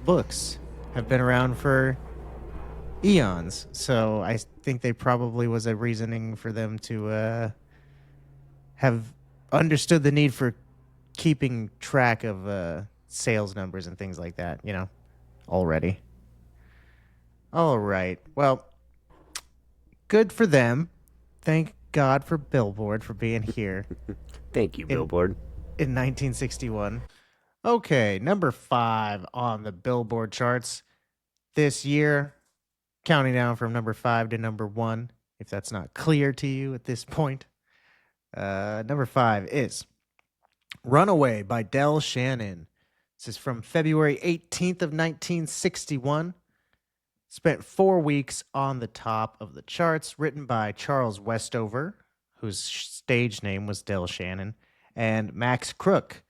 books have been around for eons, so I think they probably was a reasoning for them to have understood the need for keeping track of sales numbers and things like that, you know, already. All right. Well, good for them. Thank God for Billboard for being here thank you, Billboard. in 1961. Okay, number 5 on the Billboard charts this year, counting down from number 5 to number 1, if that's not clear to you at this point. Number 5 is Runaway by Del Shannon. This is from February 18th of 1961. Spent 4 weeks on the top of the charts, written by Charles Westover, whose stage name was Del Shannon, and Max Crook.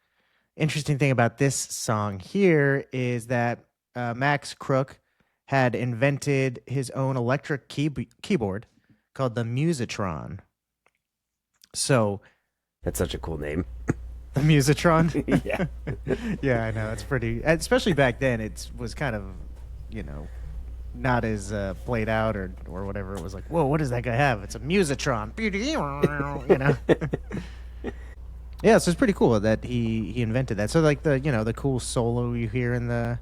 Interesting thing about this song here is that Max Crook had invented his own electric keyboard called the Musitron. So, That's such a cool name. the Musitron? Yeah. Yeah, I know. It's pretty, especially back then, it was kind of, you know, not as played out or whatever. It was like, whoa, what does that guy have? It's a Musitron. You know? Yeah, so it's pretty cool that he invented that. So like the cool solo you hear in the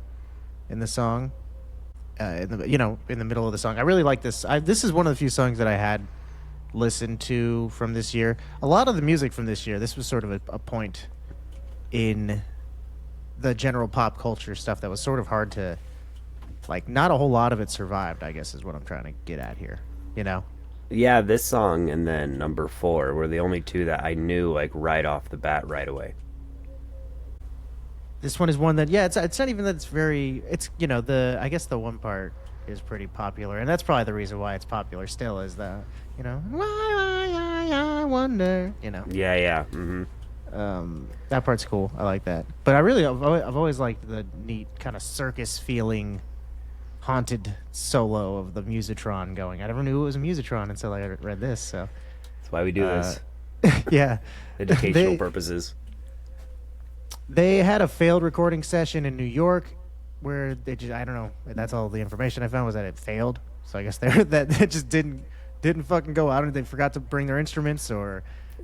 song, in the middle of the song. I really like this. This is one of the few songs that I had listened to from this year. A lot of the music from this year, this was sort of a point in the general pop culture stuff that was sort of hard to, like, not a whole lot of it survived, I guess is what I'm trying to get at here, you know? Yeah, this song and then number 4 were the only two that I knew like right off the bat right away. This one is one that, yeah, it's not even that it's very, it's, you know, I guess the one part is pretty popular, and that's probably the reason why it's popular still is the, you know, why I wonder, you know. Yeah, yeah. That part's cool. I like that. But I've always liked the neat kind of circus feeling haunted solo of the Musitron going. I never knew it was a Musitron until I read this, so. That's why we do this. Yeah. Educational purposes. They had a failed recording session in New York where they just, I don't know, that's all the information I found was that it failed. So I guess that it just didn't fucking go out, and they forgot to bring their instruments, or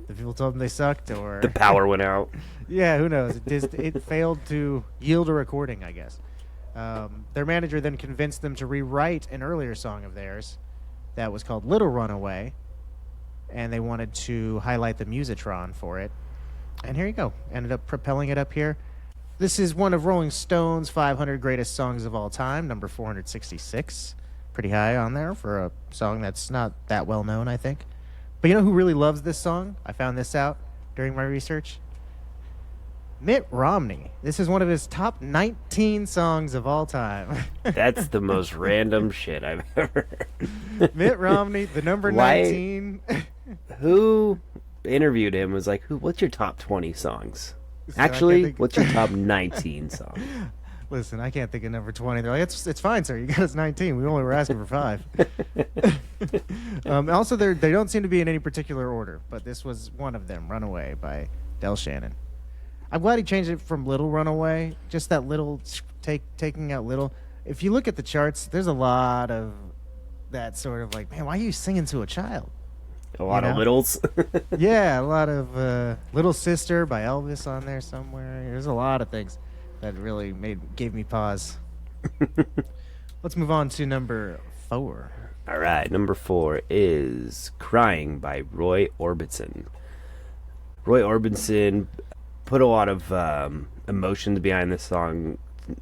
The people told them they sucked, or The power went out. yeah, who knows? It failed to yield a recording, I guess. Their manager then convinced them to rewrite an earlier song of theirs that was called Little Runaway, and they wanted to highlight the musitron for it. And here you go. Ended up propelling it up here. This is one of Rolling Stone's 500 greatest songs of all time, number 466. Pretty high on there for a song that's not that well known, I think. But you know who really loves this song? I found this out during my research. Mitt Romney. This is one of his top 19 songs of all time. That's the most random shit I've ever heard. Mitt Romney, the number Why- 19. Who interviewed him was like, what's your top 20 songs? So I can't Actually, think- what's your top 19 songs? Listen, I can't think of number 20. They're like, it's fine, sir. You got us 19. We only were asking for 5. Also, they don't seem to be in any particular order, but this was one of them, Runaway by Del Shannon. I'm glad he changed it from Little Runaway, just that little, taking out little. If you look at the charts, there's a lot of that sort of like, man, why are you singing to a child? A lot You of know? littles. Yeah, a lot of Little Sister by Elvis on there somewhere. There's a lot of things that really gave me pause. Let's move on to number 4. All right, number 4 is Crying by Roy Orbison. Roy Orbison put a lot of emotions behind this song.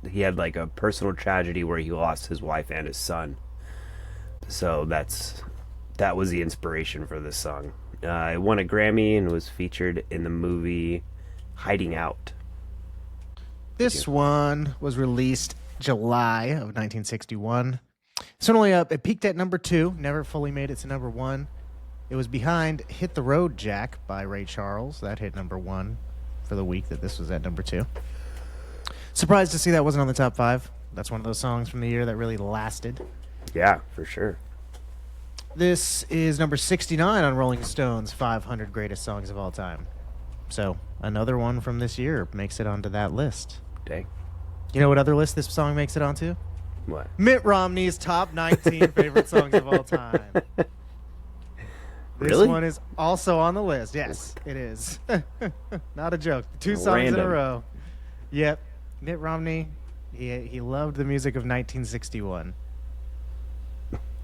He had like a personal tragedy where he lost his wife and his son. So that was the inspiration for this song. It won a Grammy and was featured in the movie Hiding Out. This one was released July of 1961. It's only up. It peaked at number 2. Never fully made it to number 1. It was behind "Hit the Road, Jack" by Ray Charles. That hit number 1 for the week that this was at number 2. Surprised to see that wasn't on the top 5. That's one of those songs from the year that really lasted. Yeah, for sure. This is number 69 on Rolling Stone's 500 greatest songs of all time. So another one from this year makes it onto that list. Dang. You know what other list this song makes it onto? What? Mitt Romney's top 19 favorite songs of all time. This Really? one is also on the list. Yes, it is. Not a joke. 2 songs in a Random. row. Yep. Mitt Romney, he loved the music of 1961.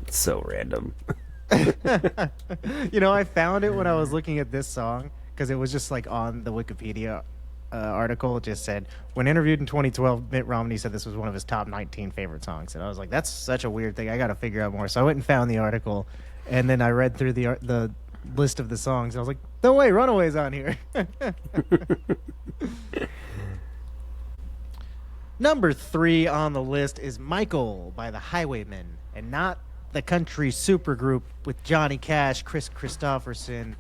It's so random. You know, I found it when I was looking at this song because it was just like on the Wikipedia article. It just said, when interviewed in 2012, Mitt Romney said this was one of his top 19 favorite songs. And I was like, that's such a weird thing. I got to figure out more. So I went and found the article, and then I read through the list of the songs. And I was like, no way, Runaway's on here. Number 3 on the list is Michael by the Highwaymen, and not the country supergroup with Johnny Cash, Chris Christopherson,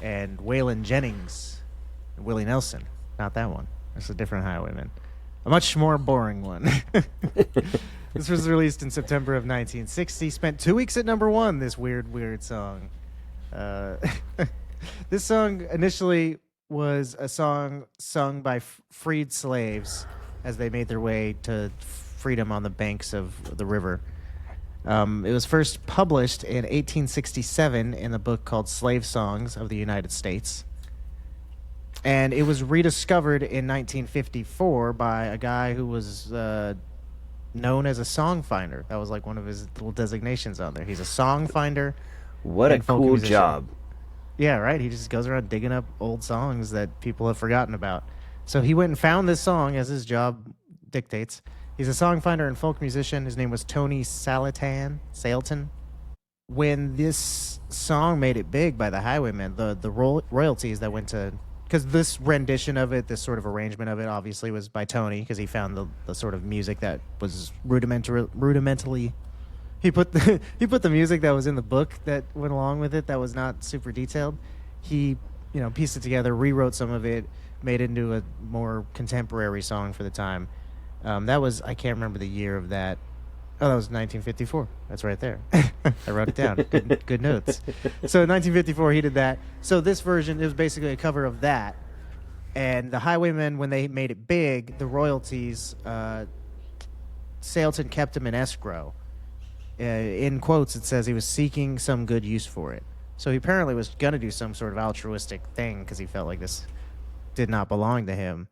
and Waylon Jennings, and Willie Nelson. Not that one. That's a different Highwayman. A much more boring one. This was released in September of 1960. Spent 2 weeks at number 1, this weird song. This song initially was a song sung by freed slaves as they made their way to freedom on the banks of the river. It was first published in 1867 in a book called Slave Songs of the United States. And it was rediscovered in 1954 by a guy who was known as a song finder. That was like one of his little designations on there. He's a song finder. What a and folk cool musician. job. Yeah, right. He just goes around digging up old songs that people have forgotten about. So he went and found this song, as his job dictates. He's a song finder and folk musician. His name was Tony Sailton. When this song made it big by the Highwaymen, the royalties that went to... Because this rendition of it, this sort of arrangement of it, obviously was by Tony, because he found the sort of music that was rudimentally... He put the music that was in the book that went along with it that was not super detailed. He, pieced it together, rewrote some of it, made it into a more contemporary song for the time. That was, I can't remember the year of that. Oh, that was 1954. That's right there. I wrote it down. Good notes. So in 1954, he did that. So this version is basically a cover of that. And the Highwaymen, when they made it big, the royalties, Sailton kept them in escrow. In quotes, it says he was seeking some good use for it. So he apparently was gonna do some sort of altruistic thing because he felt like this did not belong to him.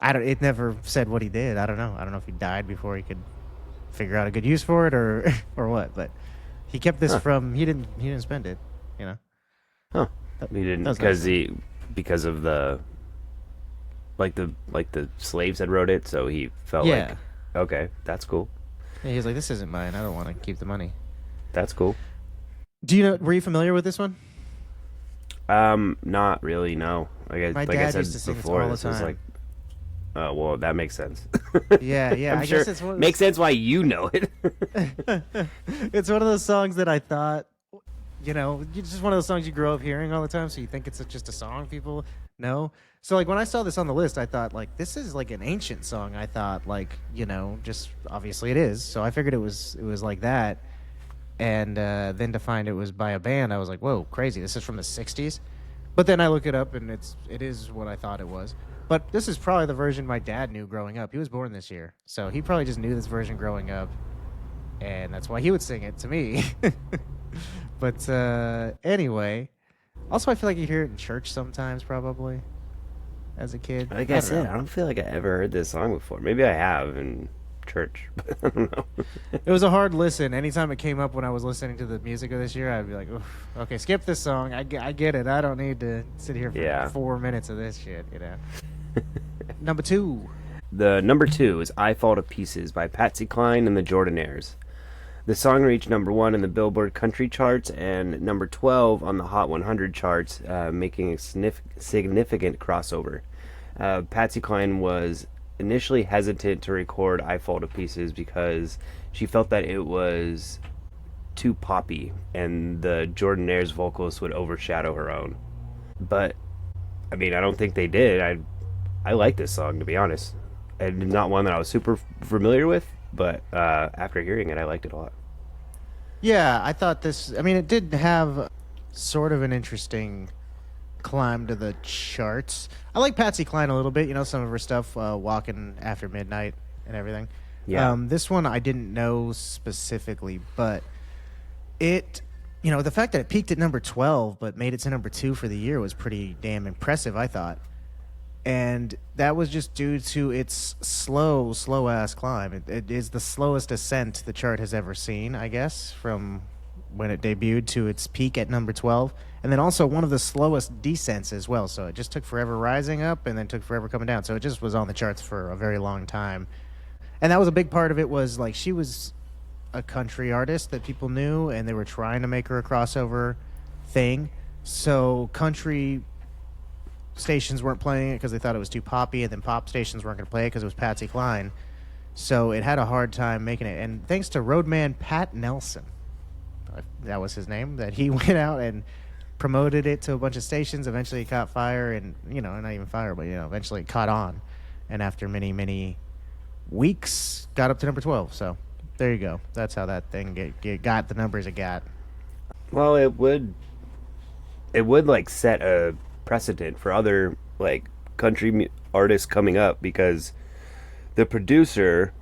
I don't. It never said what he did. I don't know. I don't know if he died before he could figure out a good use for it or or what. But he kept this Huh. from. He didn't spend it. You know. Huh. That, He didn't that was nice. because of the the slaves had wrote it, so he felt Yeah. like, okay, that's cool. Yeah. He was like, "This isn't mine. I don't want to keep the money." That's cool. Do you know? Were you familiar with this one? Not really, no. My Like I dad said used to sing it before, all the this is like, time. oh, well, that makes sense. Yeah, yeah. I'm I sure guess it's one of makes sense why you know it. it's one of those songs that I thought, it's just one of those songs you grow up hearing all the time, so you think it's just a song people know. So like when I saw this on the list, I thought like this is like an ancient song. I thought like just obviously it is. So I figured it was like that, and then to find it was by a band, I was like, whoa, crazy! This is from the '60s. But then I look it up, and it is what I thought it was. But this is probably the version my dad knew growing up. He was born this year, so he probably just knew this version growing up, and that's why he would sing it to me. But anyway, also I feel like you hear it in church sometimes, probably as a kid. Like I I don't said, know. I don't feel like I ever heard this song before. Maybe I have in church, but I don't know. It was a hard listen. Anytime it came up when I was listening to the music of this year, I'd be like, "Oof, okay, skip this song. I get it. I don't need to sit here for Yeah. 4 minutes of this shit." Number two. The number 2 is "I Fall to Pieces" by Patsy Cline and the Jordanaires. The song reached number 1 in the Billboard country charts and number 12 on the Hot 100 charts, making a significant crossover. Patsy Cline was initially hesitant to record "I Fall to Pieces" because she felt that it was too poppy and the Jordanaires' vocals would overshadow her own. But I mean, I don't think they did. I like this song, to be honest. And not one that I was super familiar with, but after hearing it, I liked it a lot. Yeah, I thought this. I mean, it did have sort of an interesting climb to the charts. I like Patsy Cline a little bit. Some of her stuff, "Walking After Midnight" and everything. Yeah. This one I didn't know specifically, but the fact that it peaked at number 12 but made it to number 2 for the year was pretty damn impressive, I thought. And that was just due to its slow ass climb. It is the slowest ascent the chart has ever seen, I guess, from when it debuted to its peak at number 12. And then also one of the slowest descents as well. So it just took forever rising up and then took forever coming down. So it just was on the charts for a very long time. And that was a big part of it, was like she was a country artist that people knew, and they were trying to make her a crossover thing. So country stations weren't playing it because they thought it was too poppy, and then pop stations weren't going to play it because it was Patsy Cline. So it had a hard time making it. And thanks to roadman Pat Nelson, that was his name, that he went out and promoted it to a bunch of stations. Eventually it caught fire, and not even fire, but eventually it caught on. And after many weeks, got up to number 12. So there you go. That's how that thing got the numbers it got. Well, it would like set a precedent for other like country artists coming up, because the producer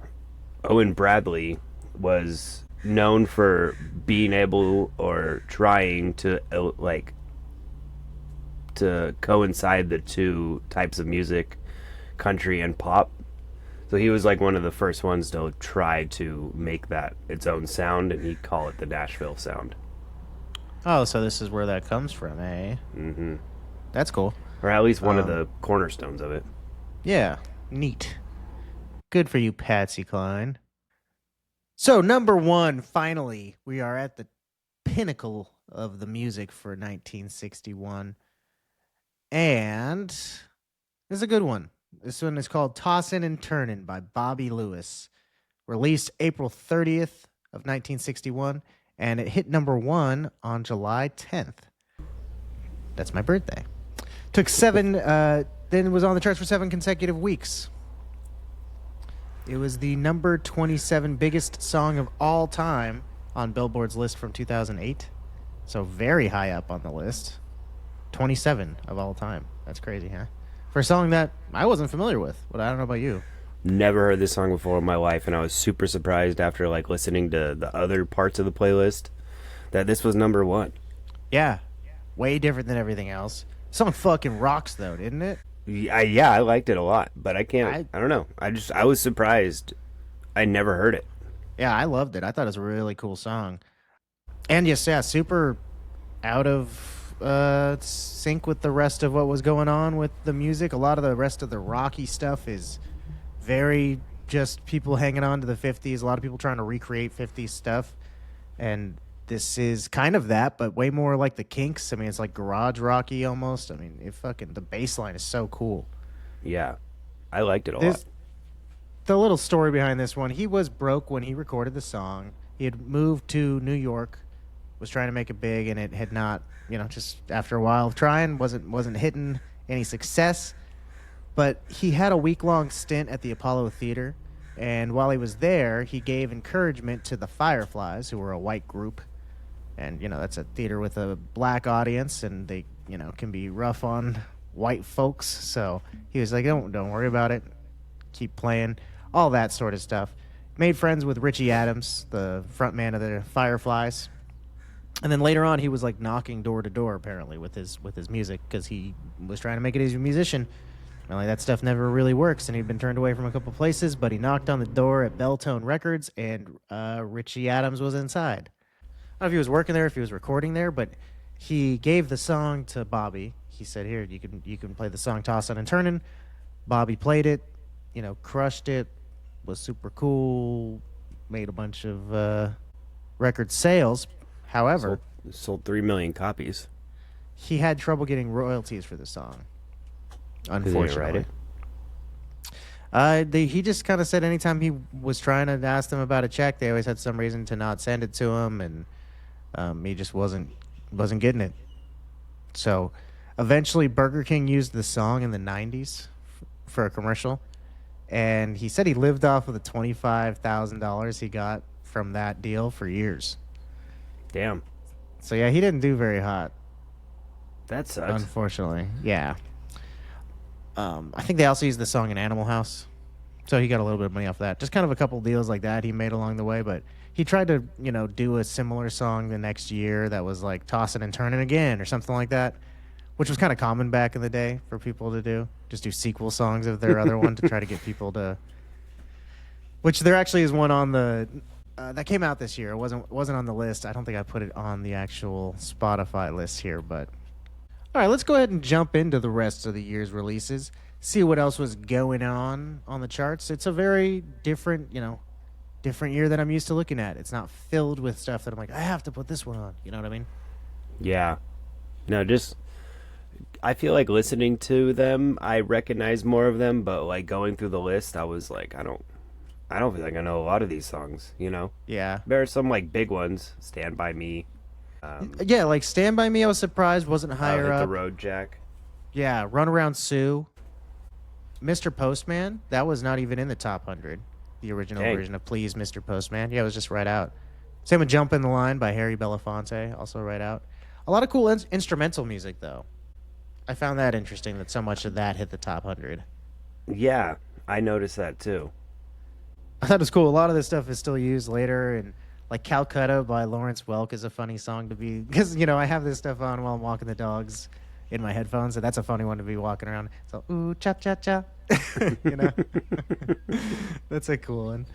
Owen Bradley was known for being able or trying to to coincide the two types of music, country and pop. So he was like one of the first ones to try to make that its own sound, and he'd call it the Nashville sound. Oh, so this is where that comes from, eh? Mm-hmm. That's cool. Or at least one of the cornerstones of it. Yeah, neat. Good for you, Patsy Cline. So, number 1, finally, we are at the pinnacle of the music for 1961. And this is a good one. This one is called "Tossin' and Turnin' by Bobby Lewis. Released April 30th of 1961, and it hit number 1 on July 10th. That's my birthday. Took 7, then was on the charts for 7 consecutive weeks. It was the number 27 biggest song of all time on Billboard's list from 2008. So very high up on the list. 27 of all time. That's crazy, huh? For a song that I wasn't familiar with. But I don't know about you. Never heard this song before in my life, and I was super surprised after like listening to the other parts of the playlist that this was number 1. Yeah. Way different than everything else. Song fucking rocks though, didn't it? Yeah, I liked it a lot, but I can't. I I don't know. I was surprised. I never heard it. Yeah, I loved it. I thought it was a really cool song. And yes, yeah, super out of sync with the rest of what was going on with the music. A lot of the rest of the rocky stuff is very just people hanging on to the 50s. A lot of people trying to recreate 50s stuff. And this is kind of that, but way more like the Kinks. I mean, it's like garage rocky almost. I mean, the bass line is so cool. Yeah, I liked it a lot. This The little story behind this one, he was broke when he recorded the song. He had moved to New York, was trying to make it big, and it had not, just after a while of trying, wasn't hitting any success. But he had a week-long stint at the Apollo Theater, and while he was there, he gave encouragement to the Fireflies, who were a white group. And, that's a theater with a black audience, and they, can be rough on white folks. So he was like, don't worry about it. Keep playing. All that sort of stuff. Made friends with Richie Adams, the frontman of the Fireflies. And then later on, he was like knocking door to door, apparently, with his music, because he was trying to make it as a musician. And like that stuff never really works, and he'd been turned away from a couple places, but he knocked on the door at Belltone Records, and Richie Adams was inside. I don't know if he was working there, if he was recording there, but he gave the song to Bobby. He said, "Here, you can play the song Tossin' and Turnin'." Bobby played it, crushed it, was super cool, made a bunch of record sales. However, Sold 3 million copies. he had trouble getting royalties for the song, Write unfortunately. it. He just kind of said anytime he was trying to ask them about a check, they always had some reason to not send it to him, and he just wasn't getting it. So eventually Burger King used the song in the 90s for a commercial, and he said he lived off of the $25,000 he got from that deal for years. Damn, So yeah, he didn't do very hot, that sucks. unfortunately. Yeah. I think they also used the song in Animal House, so he got a little bit of money off that. Just kind of a couple deals like that he made along the way, but he tried to, do a similar song the next year that was like Tossin' and Turnin' Again or something like that, which was kind of common back in the day for people to do. Just do sequel songs of their other one to try to get people to... Which there actually is one on the... that came out this year. It wasn't on the list. I don't think I put it on the actual Spotify list here, but... All right, let's go ahead and jump into the rest of the year's releases. See what else was going on the charts. It's a very different year that I'm used to looking at. It's not filled with stuff that I'm like, I have to put this one on. You know what I mean? Yeah. No, I feel like listening to them, I recognize more of them, but like going through the list, I was like, I don't feel like I know a lot of these songs, Yeah. There are some like big ones, Stand By Me. Yeah, like Stand By Me, I was surprised wasn't higher Hit up. the Road Jack. Yeah, Run Around Sue. Mr. Postman, that was not even in the top 100. The original Dang. version of Please, Mr. Postman. Yeah, it was just right out. Same with Jump in the Line by Harry Belafonte, also right out. A lot of cool instrumental music, though. I found that interesting that so much of that hit the top 100. Yeah, I noticed that too. I thought it was cool. A lot of this stuff is still used later, and like Calcutta by Lawrence Welk is a funny song to be, because, I have this stuff on while I'm walking the dogs in my headphones, and that's a funny one to be walking around. So, ooh, cha, cha, cha. That's a cool one.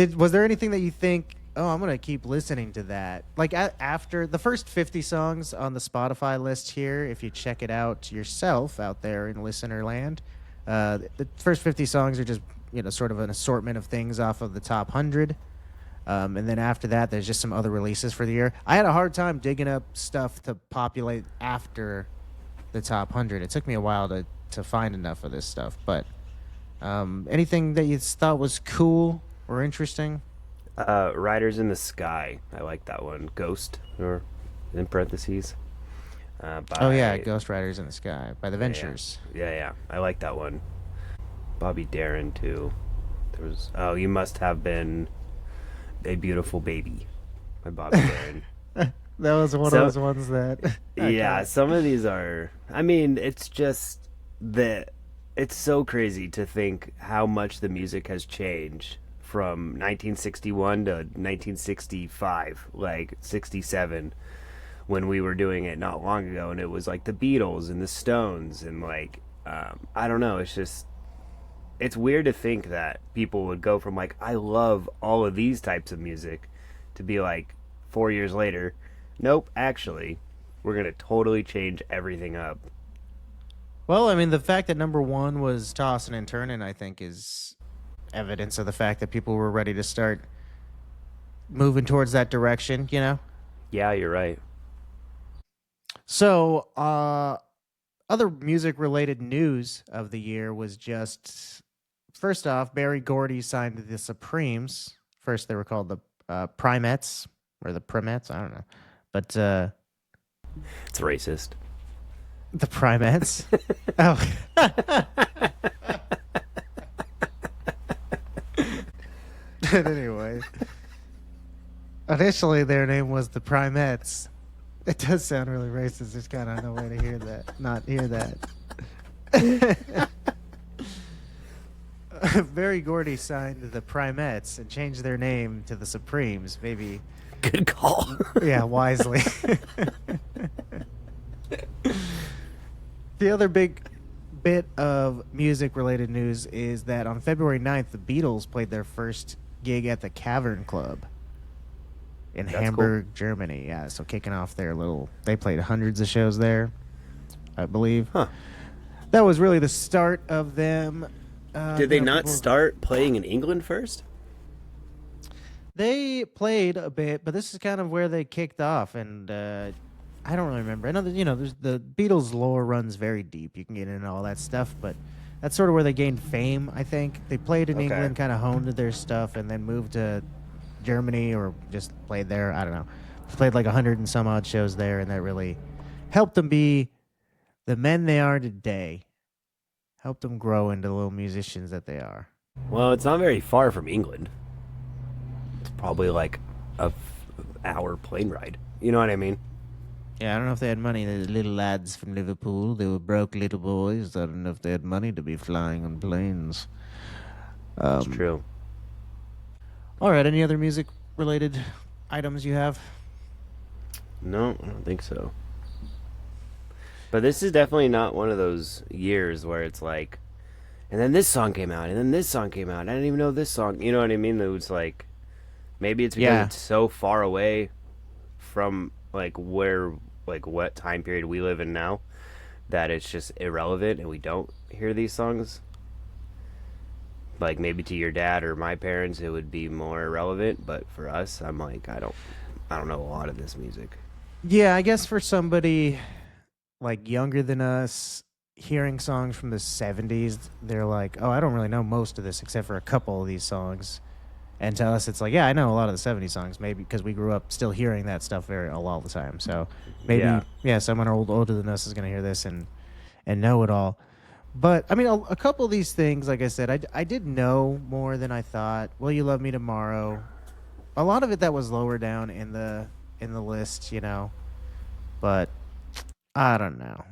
Was there anything that you think, oh, I'm going to keep listening to that? Like after the first 50 songs on the Spotify list here, if you check it out yourself out there in listener land, the first 50 songs are just, sort of an assortment of things off of the top 100. And then after that, there's just some other releases for the year. I had a hard time digging up stuff to populate after the top 100. It took me a while to find enough of this stuff. But anything that you thought was cool or interesting? Riders in the Sky. I like that one. Ghost, or in parentheses. Oh, yeah, Ghost Riders in the Sky by The Yeah, Ventures. Yeah. I like that one. Bobby Darin, too. There was... Oh, You Must Have Been a Beautiful Baby by Bobby Darin. That was one of those ones that... Yeah, some of these are... I mean, it's just that... It's so crazy to think how much the music has changed from 1961 to 1965, like 67. when we were doing it not long ago, and it was like the Beatles and the Stones and like I don't know. It's just it's weird to think that people would go from like I love all of these types of music to be like 4 years later, nope, actually, we're gonna totally change everything up. Well, I mean, the fact that number one was Tossin' and Turnin', I think, is evidence of the fact that people were ready to start moving towards that direction, you know? Yeah, you're right. So, other music related news of the year was just first off, Barry Gordy signed the Supremes. First, they were called the Primettes or the Primettes. I don't know. But It's racist. the Primettes. Oh. Anyway, initially their name was the Primettes. It does sound really racist. There's kind of no way to hear that, not hear that. Barry Gordy signed the Primettes and changed their name to the Supremes. Maybe, Good call. yeah, wisely. The other big bit of music-related news is that on February 9th, the Beatles played their first gig at the Cavern Club in That's Hamburg, Germany. Yeah, so kicking off their little... They played hundreds of shows there, I believe. Huh. That was really the start of them. Did they you know, not people- start playing in England first? They played a bit, but this is kind of where they kicked off, and I don't really remember. I know that, there's the Beatles lore runs very deep. You can get into all that stuff, but that's sort of where they gained fame, I think. They played in Okay. England, kind of honed their stuff, and then moved to Germany or just played there. I don't know. Played like 100 and some odd shows there, and that really helped them be the men they are today. Helped them grow into the little musicians that they are. Well, it's not very far from England. It's probably like a hour plane ride. You know what I mean? Yeah, I don't know if they had money. The little lads from Liverpool, they were broke little boys. I don't know if they had money to be flying on planes. It's true. All right, any other music-related items you have? No, I don't think so. But this is definitely not one of those years where it's like, and then this song came out, and then this song came out. I didn't even know this song. You know what I mean? It was like, maybe it's because Yeah. it's so far away from like where, like what time period we live in now, that it's just irrelevant, and we don't hear these songs. Like maybe to your dad or my parents, it would be more irrelevant, but for us, I'm like, I don't know a lot of this music. Yeah, I guess for somebody like younger than us, hearing songs from the 70s, they're like, oh, I don't really know most of this except for a couple of these songs. And to us, it's like, yeah, I know a lot of the 70s songs, maybe because we grew up still hearing that stuff all the time. So maybe, yeah, someone older than us is going to hear this and know it all. But, I mean, a couple of these things, like I said, I did know more than I thought. Will You Love Me Tomorrow? A lot of it that was lower down in the list, But I don't know.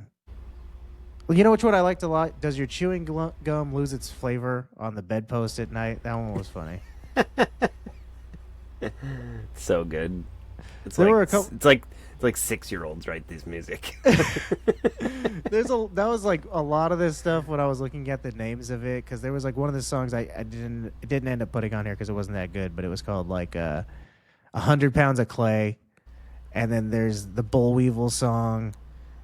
Well, you know which one I liked a lot? Does your chewing gum lose its flavor on the bedpost at night? That one was funny. So good. It's There like were a couple- it's like 6-year-olds write this music. That was like a lot of this stuff when I was looking at the names of it, because there was like one of the songs I didn't end up putting on here because it wasn't that good, but it was called like 100 Pounds of Clay, and then there's the Bull Weevil song,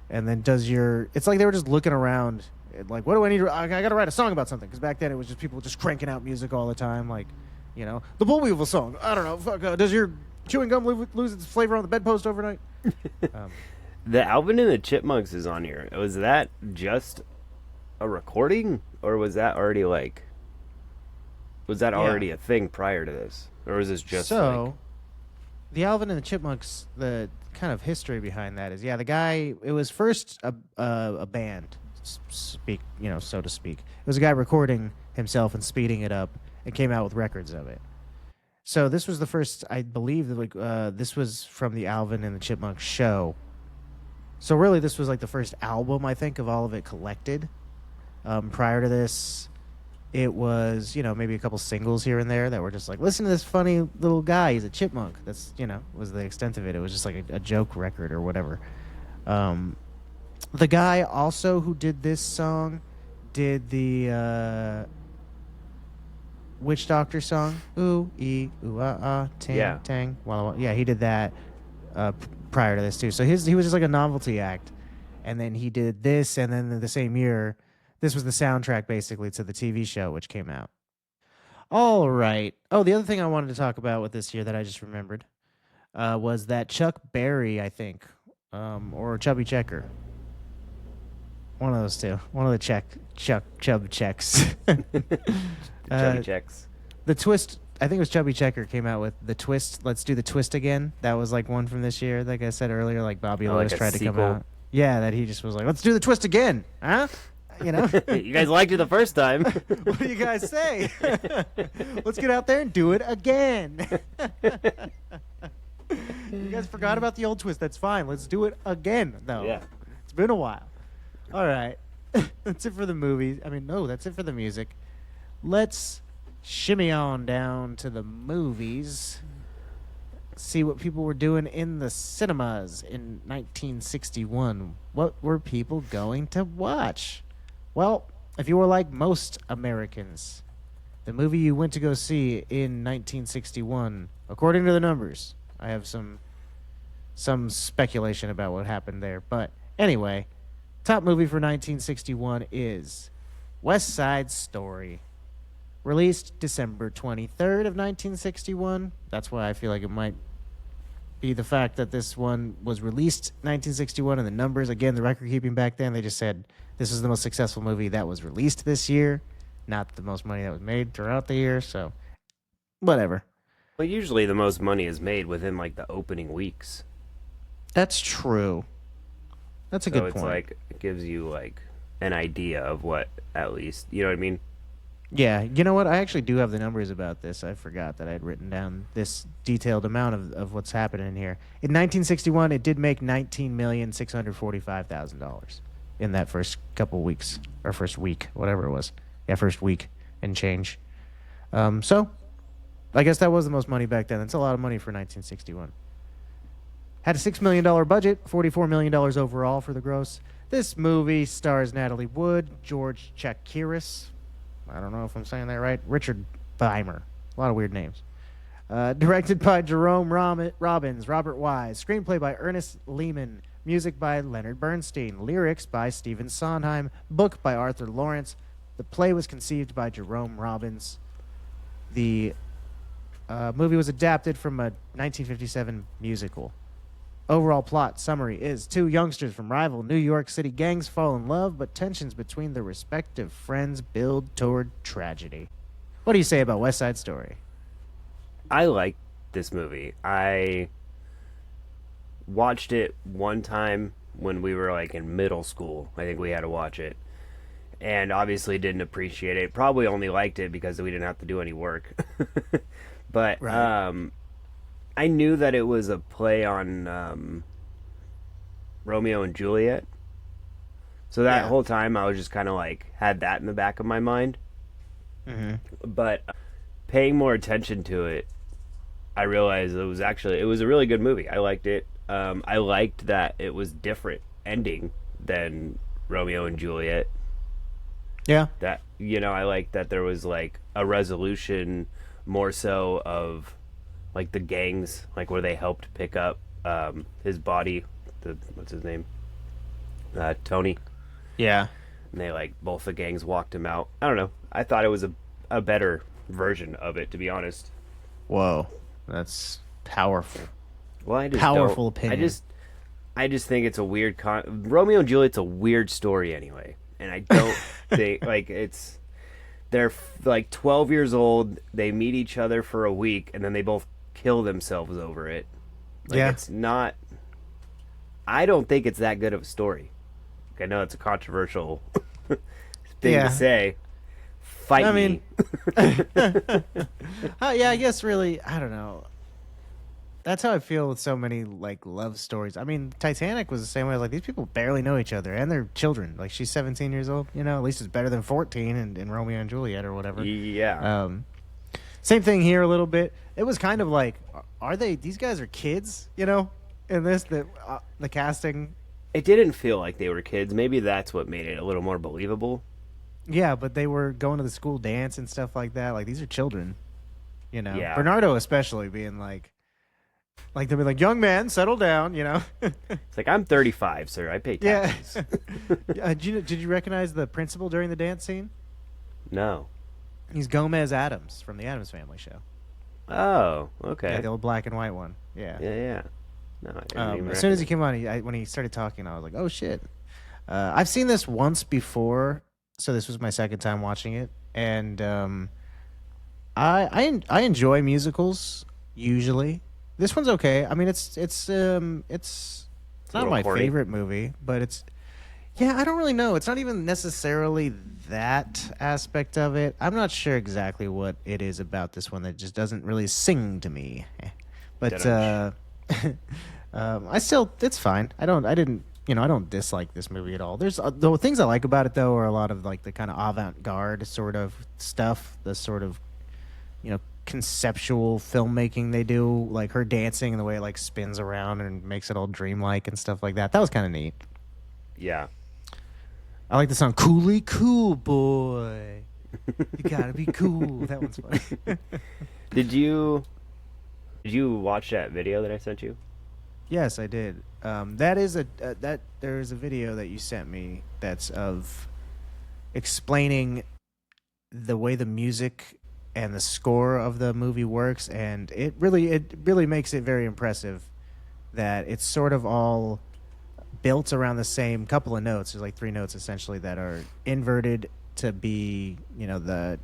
and then it's like they were just looking around and like, what do I need I gotta write a song about something, because back then it was just people just cranking out music all the time, like the Bull Weevil song. I don't know, does your chewing gum lose its flavor on the bedpost overnight? The Alvin and the Chipmunks is on here. Was that just a recording, or was that already already a thing prior to this, or was this just the Alvin and the Chipmunks, the kind of history behind that is, the guy, it was first a band, so to speak. It was a guy recording himself and speeding it up and came out with records of it. So this was the first, I believe, this was from the Alvin and the Chipmunks show. So really, this was like the first album, I think, of all of it collected. Prior to this, It was, maybe a couple singles here and there that were just like, listen to this funny little guy. He's a chipmunk. That's, was the extent of it. It was just like a joke record or whatever. Um, the guy also who did this song did the Witch Doctor song. Ooh, ooh, tang, Yeah. tang, walla, walla. Yeah, he did that prior to this too. So he was just like a novelty act. And then he did this, and then the same year, this was the soundtrack basically to the TV show, which came out. All right. Oh, the other thing I wanted to talk about with this year that I just remembered was that Chuck Berry, I think, or Chubby Checker. One of those two. One of the Chub Checks. The chubby checks. The twist, I think it was Chubby Checker came out with the twist. Let's do the twist again. That was like one from this year. Like I said earlier, like Bobby Lewis like a tried to come sequel? out. Yeah, that he just was like, let's do the twist again, huh? You know, You guys liked it the first time. what do you guys say? Let's get out there and do it again. You guys forgot about the old twist. That's fine. Let's do it again, though. Yeah. It's been a while. All right. That's it for the movies. I mean, no, that's it for the music. Let's shimmy on down to the movies. See what people were doing in the cinemas in 1961. What were people going to watch? Well, if you were like most Americans, the movie you went to go see in 1961, according to the numbers, I have some speculation about what happened there, but anyway, top movie for 1961 is West Side Story. Released December 23rd of 1961. That's why I feel like it might be the fact that this one was released 1961 and the numbers, again, the record keeping back then, they just said this is the most successful movie that was released this year, not the most money that was made throughout the year, so whatever. Well, usually the most money is made within like the opening weeks. That's true. That's a So good it's point. like it gives you like an idea of what at least, you know what I mean? Yeah, you know what? I actually do have the numbers about this. I forgot that I had written down this detailed amount of what's happening here. In 1961, it did make $19,645,000 in that first couple weeks, or first week, whatever it was. Yeah, first week and change. So, I guess that was the most money back then. That's a lot of money for 1961. Had a $6 million budget, $44 million overall for the gross. This movie stars Natalie Wood, George Chakiris, I don't know if I'm saying that right, Richard Beimer. A lot of weird names. Directed by Jerome Robbins, Robert Wise. Screenplay by Ernest Lehman. Music by Leonard Bernstein. Lyrics by Stephen Sondheim. Book by Arthur Lawrence. The play was conceived by Jerome Robbins. The movie was adapted from a 1957 musical. Overall plot summary is two youngsters from rival New York City gangs fall in love, but tensions between their respective friends build toward tragedy. What do you say about West Side Story? I like this movie. I watched it one time when we were like in middle school. I think we had to watch it. And obviously didn't appreciate it. Probably only liked it because we didn't have to do any work. But Right. I knew that it was a play on Romeo and Juliet. So that Yeah. whole time I was just kind of like had that in the back of my mind. Mm-hmm. But paying more attention to it, I realized it was a really good movie. I liked it. I liked that it was different ending than Romeo and Juliet. Yeah. That I liked that there was like a resolution more so of like the gangs, like where they helped pick up his body. What's his name? Tony. Yeah. And they like both the gangs walked him out. I don't know. I thought it was a better version of it, to be honest. Whoa. That's powerful. Well, I just Powerful don't- opinion. I just think it's a weird Romeo and Juliet's a weird story anyway, and I don't think like they're like 12 years old. They meet each other for a week, and then they both kill themselves over it. Like, Yeah. it's not. I don't think it's that good of a story. I know it's a controversial thing Yeah. to say. Fight I me. mean, yeah, I guess really, I don't know. That's how I feel with so many like love stories. I mean, Titanic was the same way. Like these people barely know each other, and they're children. Like she's 17 years old. You know, at least it's better than 14 in Romeo and Juliet or whatever. Yeah. Um, Same thing here a little bit. It was kind of like, are they? These guys are kids, you know? In this, the casting, It didn't feel like they were kids. Maybe that's what made it a little more believable. yeah, but they were going to the school dance and stuff like that. Like these are children, you know. Yeah. Bernardo especially being like they'll be like, young man, settle down, you know. It's like, I'm 35, sir. I pay Yeah. taxes. Did you recognize the principal during the dance scene? No. He's Gomez Adams from the Adams Family show. Oh, Yeah, okay. the old black and white one. Yeah. Yeah, yeah. No, I didn't even As soon as he recognize- came on, when he started talking, I was like, "Oh shit!" I've seen this once before, so this was my second time watching it, and I enjoy musicals usually. This one's okay. I mean, it's a not little my corny. favorite movie, but it's yeah. I don't really know. It's not even necessarily that aspect of it. I'm not sure exactly what it is about this one that just doesn't really sing to me. But Didn't. I still, it's fine. I didn't, I don't dislike this movie at all. There's the things I like about it though are a lot of like the kind of avant-garde sort of stuff, the sort of, conceptual filmmaking they do, like her dancing and the way it like spins around and makes it all dreamlike and stuff like that. That was kind of neat. Yeah. I like the song "Coolly Cool Boy." You gotta be cool. That one's funny. Did you watch that video that I sent you? Yes, I did. There's a video that you sent me that's of explaining the way the music and the score of the movie works, and it really makes it very impressive that it's sort of all built around the same couple of notes. There's like three notes essentially that are inverted to be, the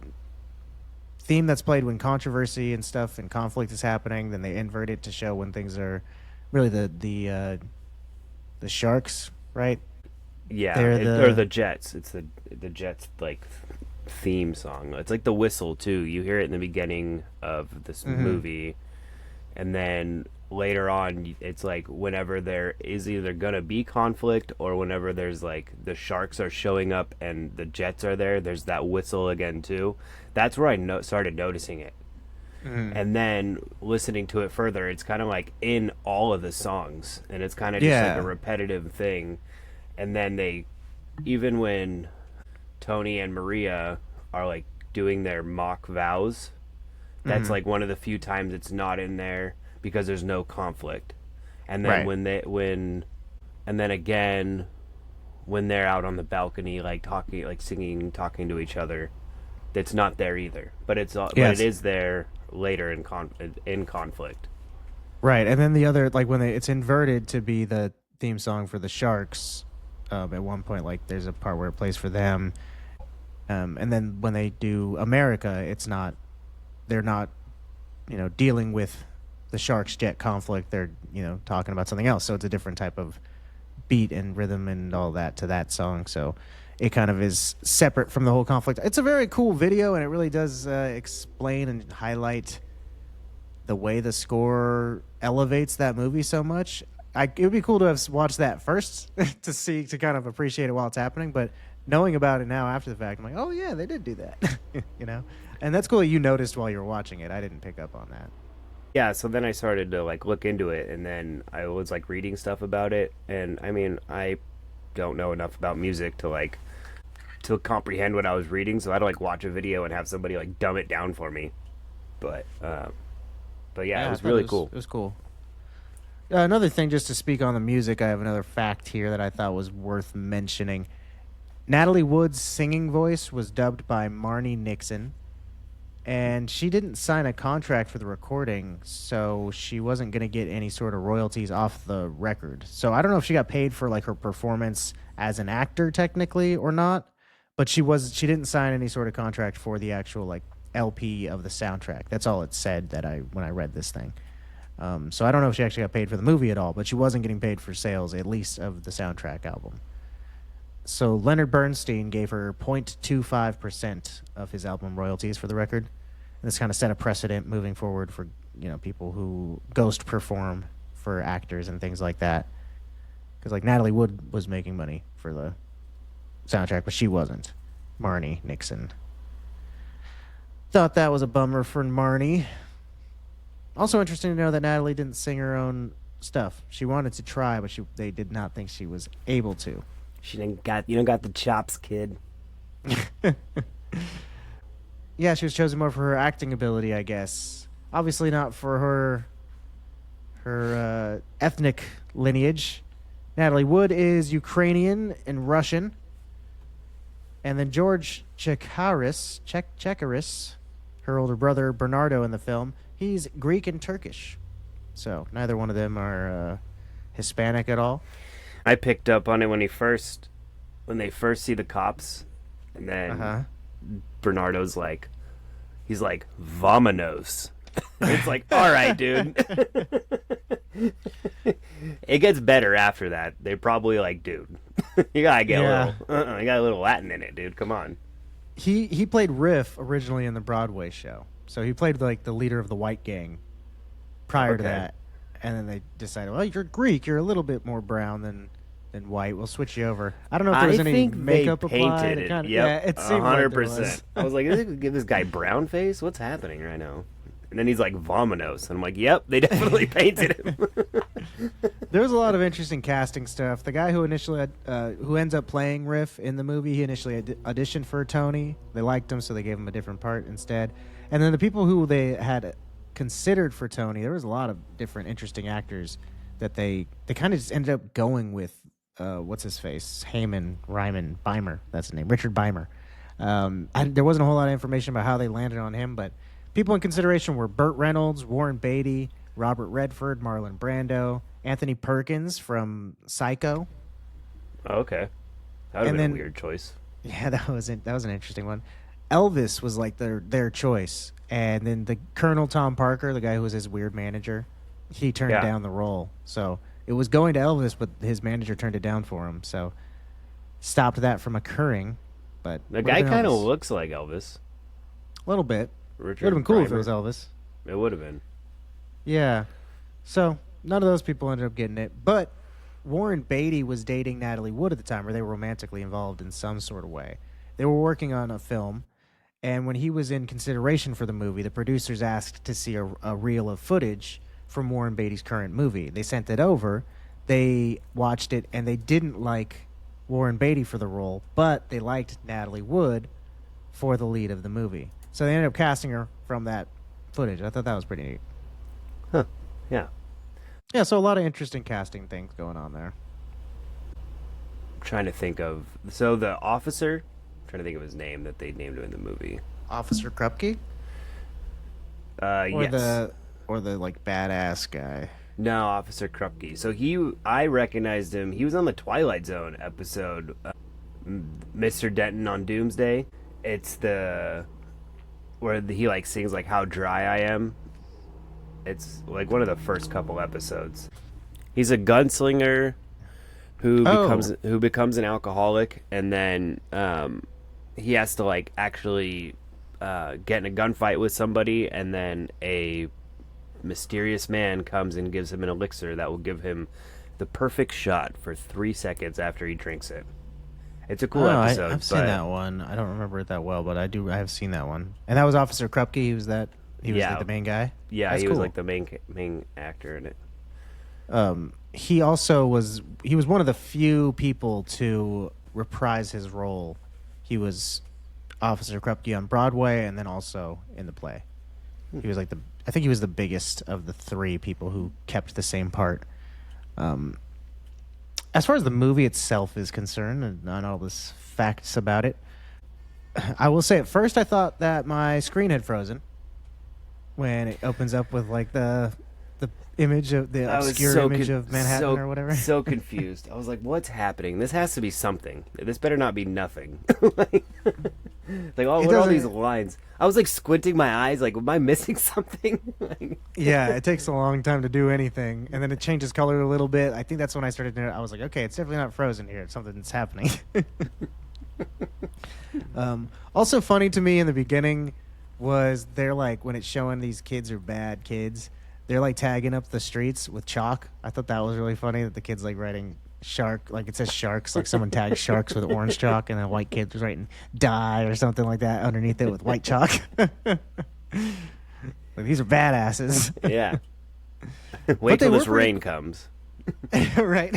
theme that's played when controversy and stuff and conflict is happening. Then they invert it to show when things are really the sharks, right? Yeah, They're or the Jets. It's the Jets like theme song. It's like the whistle too. You hear it in the beginning of this movie, and then later on, it's like whenever there is either gonna be conflict or whenever there's like the sharks are showing up and the Jets are there. There's that whistle again too. That's where I started noticing it. And then listening to it further, it's kind of like in all of the songs, and it's kind of just like Yeah. a repetitive thing. And then even when Tony and Maria are like doing their mock vows, that's like one of the few times it's not in there because there's no conflict. And then Right. and then again when they're out on the balcony, like talking, like singing, talking to each other, that's not there either. But but Yes. it is there later in conflict. Right, and then the other, like when it's inverted to be the theme song for the Sharks. At one point, like there's a part where it plays for them, and then when they do America, it's not. They're not, dealing with the Sharks jet conflict. They're talking about something else. So it's a different type of beat and rhythm and all that to that song. So it kind of is separate from the whole conflict. It's a very cool video, and it really does explain and highlight the way the score elevates that movie so much. It would be cool to have watched that first to kind of appreciate it while it's happening. But knowing about it now after the fact, I'm like, oh yeah, they did do that, And that's cool that you noticed while you were watching it. I didn't pick up on that. Yeah, so then I started to like look into it, and then I was like reading stuff about it, and I mean, I don't know enough about music to comprehend what I was reading, so I had to like watch a video and have somebody like dumb it down for me. But yeah, it I was thought really cool. It was cool. Another thing, just to speak on the music, I have another fact here that I thought was worth mentioning. Natalie Wood's singing voice was dubbed by Marnie Nixon, and she didn't sign a contract for the recording, so she wasn't going to get any sort of royalties off the record. So I don't know if she got paid for like her performance as an actor technically or not, but she didn't sign any sort of contract for the actual like LP of the soundtrack. That's all it said when I read this thing. So I don't know if she actually got paid for the movie at all, but she wasn't getting paid for sales, at least of the soundtrack album. So Leonard Bernstein gave her 0.25% of his album royalties for the record. And this kind of set a precedent moving forward for people who ghost perform for actors and things like that. Because like Natalie Wood was making money for the soundtrack, but she wasn't. Marnie Nixon. Thought that was a bummer for Marnie. Also interesting to know that Natalie didn't sing her own stuff. She wanted to try, but they did not think she was able to. You don't got the chops, kid. Yeah, she was chosen more for her acting ability, I guess. Obviously not for her ethnic lineage. Natalie Wood is Ukrainian and Russian. And then George Chekaris, her older brother Bernardo in the film, he's Greek and Turkish. So neither one of them are Hispanic at all. I picked up on it when they first see the cops, and then Bernardo's like, he's like, "Vamonos." It's like, all right, dude. It gets better after that. They probably like, dude, you gotta get a little, you got a little Latin in it, dude. Come on. He played Riff originally in the Broadway show, so he played like the leader of the white gang prior to that, and then they decided, well, you're Greek, you're a little bit more brown than white. We'll switch you over. I don't know if there was any makeup applied. It. Kinda, yep, yeah, it seemed 100%. Like I was like, give this guy brown face. What's happening right now? And then he's like, "Vominos," and I'm like, "Yep, they definitely painted him." There was a lot of interesting casting stuff. The guy who initially who ends up playing Riff in the movie, he initially auditioned for Tony. They liked him, so they gave him a different part instead. And then the people who they had considered for Tony, there was a lot of different interesting actors that they kind of just ended up going with. What's his face? Ryman Beimer. That's his name. Richard Beimer. There wasn't a whole lot of information about how they landed on him, but people in consideration were Burt Reynolds, Warren Beatty, Robert Redford, Marlon Brando, Anthony Perkins from Psycho. Oh, okay. That would have been a weird choice. Yeah, that was an interesting one. Elvis was like their choice. And then the Colonel Tom Parker, the guy who was his weird manager, he turned down the role. So it was going to Elvis, but his manager turned it down for him. So stopped that from occurring. But the guy kind of looks like Elvis. A little bit. Richard It would have been cool if it Beimer. was Elvis. It would have been. Yeah. So none of those people ended up getting it. But Warren Beatty was dating Natalie Wood at the time, or they were romantically involved in some sort of way. They were working on a film, and when he was in consideration for the movie, the producers asked to see a reel of footage from Warren Beatty's current movie. They sent it over. They watched it, and they didn't like Warren Beatty for the role, but they liked Natalie Wood for the lead of the movie. So they ended up casting her from that footage. I thought that was pretty neat. Huh. Yeah. Yeah, so a lot of interesting casting things going on there. I'm trying to think of... So the officer... I'm trying to think of his name that they named him in the movie. Officer Krupke? Yes. Or the like badass guy. No, Officer Krupke. So I recognized him. He was on the Twilight Zone episode, Mr. Denton on Doomsday. It's where he like sings like "How Dry I Am." It's like one of the first couple episodes. He's a gunslinger who becomes an alcoholic, and then he has to like actually get in a gunfight with somebody, and then a mysterious man comes and gives him an elixir that will give him the perfect shot for 3 seconds after he drinks it. It's a cool episode. I've seen that one. I don't remember it that well, but I have seen that one. And that was Officer Krupke. He was like the main guy. Yeah, That's he cool. was like the main actor in it. He also was one of the few people to reprise his role. He was Officer Krupke on Broadway and then also in the play. He was like I think he was the biggest of the three people who kept the same part. As far as the movie itself is concerned, and not all this facts about it, I will say at first I thought that my screen had frozen when it opens up with like the image of the obscure image of Manhattan or whatever. So confused. I was like, "What's happening? This has to be something. This better not be nothing." Like, what are all these lines? I was like squinting my eyes, like, am I missing something? Yeah, it takes a long time to do anything, and then it changes color a little bit. I think that's when I started to. I was like, okay, it's definitely not frozen here. It's something that's happening. Also funny to me in the beginning, was they're like when it's showing these kids are bad kids, they're like tagging up the streets with chalk. I thought that was really funny that the kids like writing shark, like it says sharks, like someone tagged sharks with orange chalk, and then a white kid was writing die or something like that underneath it with white chalk. Like, these are badasses. Yeah. Wait till they this were rain comes. Right?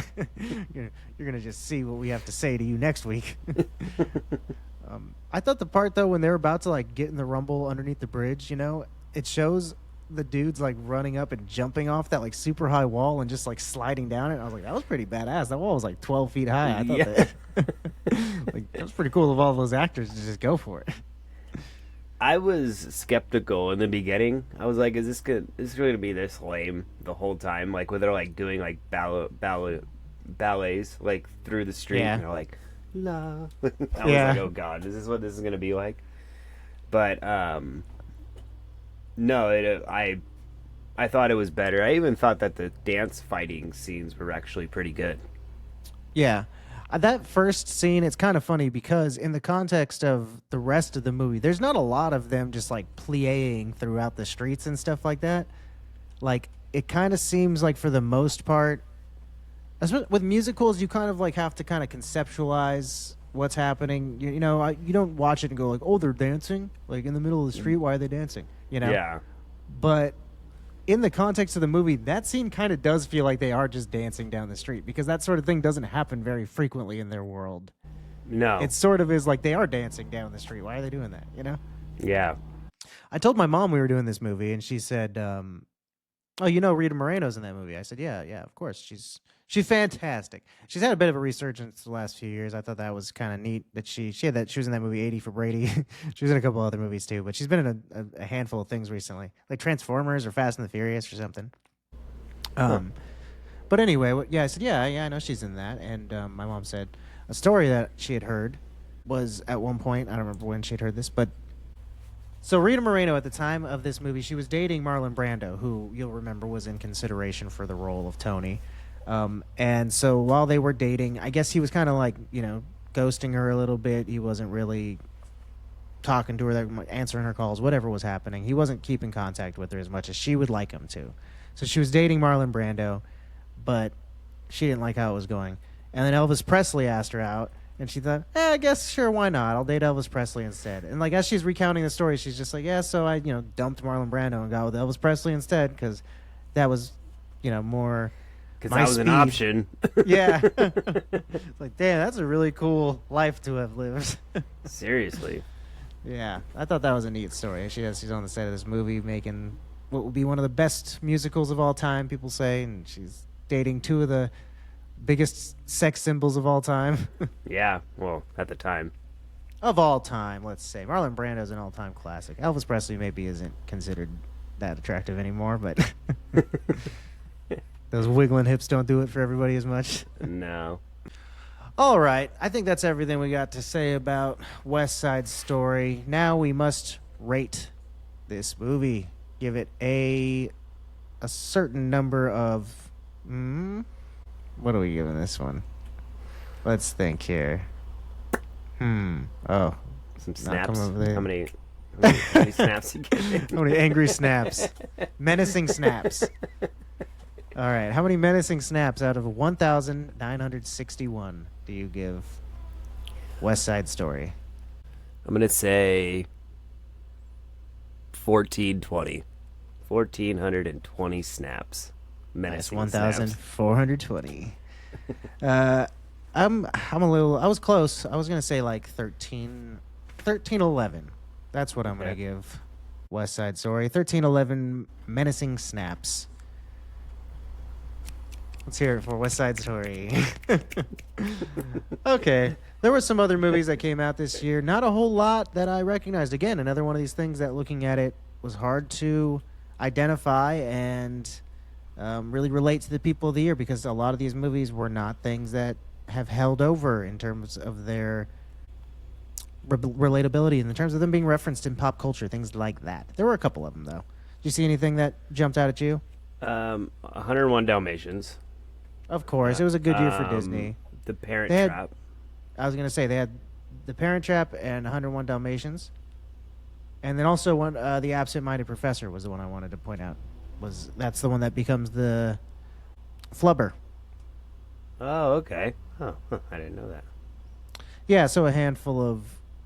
You're gonna just see what we have to say to you next week. I thought the part though when they're about to like get in the rumble underneath the bridge, it shows the dudes like running up and jumping off that like super high wall and just like sliding down it. I was like, that was pretty badass. That wall was like 12 feet high. I thought that like that was pretty cool of all those actors to just go for it. I was skeptical in the beginning. I was like, is this going to be this lame the whole time? Like, where they're like doing like ballets like through the street, Yeah. and they're like, la. I was like, oh god, is this what this is going to be like? But no, I thought it was better. I even thought that the dance fighting scenes were actually pretty good. Yeah. That first scene, it's kind of funny because in the context of the rest of the movie, there's not a lot of them just like plieing throughout the streets and stuff like that. Like, it kind of seems like for the most part, with musicals, you kind of like have to kind of conceptualize what's happening. You don't watch it and go like, oh, they're dancing like in the middle of the street. Why are they dancing? Yeah. But in the context of the movie, that scene kind of does feel like they are just dancing down the street because that sort of thing doesn't happen very frequently in their world. No. It sort of is like they are dancing down the street. Why are they doing that? Yeah. I told my mom we were doing this movie, and she said, "Oh, Rita Moreno's in that movie." I said, "Yeah, of course. She's fantastic. She's had a bit of a resurgence the last few years. I thought that was kind of neat that she was in that movie 80 for Brady. She was in a couple other movies too, but she's been in a handful of things recently, like Transformers or Fast and the Furious or something." But anyway, I said, yeah, I know she's in that, and my mom said a story that she had heard was at one point, I don't remember when she had heard this, but so Rita Moreno at the time of this movie, she was dating Marlon Brando, who you'll remember was in consideration for the role of Tony. And so while they were dating, I guess he was kind of like, ghosting her a little bit. He wasn't really talking to her, answering her calls, whatever was happening. He wasn't keeping contact with her as much as she would like him to. So she was dating Marlon Brando, but she didn't like how it was going. And then Elvis Presley asked her out, and she thought, I guess, sure, why not? I'll date Elvis Presley instead. And like as she's recounting the story, she's just like, yeah, so I, dumped Marlon Brando and got with Elvis Presley instead because that was, more... Because that was an option. Yeah. It's like, damn, that's a really cool life to have lived. Seriously. Yeah. I thought that was a neat story. She's on the set of this movie making what will be one of the best musicals of all time, people say, and she's dating two of the biggest sex symbols of all time. Yeah, well, at the time. Of all time, let's say. Marlon Brando's an all-time classic. Elvis Presley maybe isn't considered that attractive anymore, but... Those wiggling hips don't do it for everybody as much. No. All right. I think that's everything we got to say about West Side Story. Now we must rate this movie. Give it a certain number of... what are we giving this one? Let's think here. Oh. Some snaps. How many snaps you get? How many angry snaps? Menacing snaps. All right. How many menacing snaps out of 1,961 do you give West Side Story? I'm going to say 1,420. 1,420 snaps. Menacing That's snaps. 1,420. I was close. I was going to say like 1311. That's what I'm going to give West Side Story. 1311 menacing snaps. Let's hear it for West Side Story. Okay. There were some other movies that came out this year. Not a whole lot that I recognized. Again, another one of these things that looking at it was hard to identify and really relate to the people of the year because a lot of these movies were not things that have held over in terms of their relatability, in terms of them being referenced in pop culture, things like that. There were a couple of them, though. Did you see anything that jumped out at you? 101 Dalmatians. Of course. It was a good year for Disney. The Parent They had- Trap. I was going to say, they had The Parent Trap and 101 Dalmatians. And then also the absent-minded professor was the one I wanted to point out. That's the one that becomes the flubber. Oh, okay. Huh, I didn't know that. Yeah, so a handful of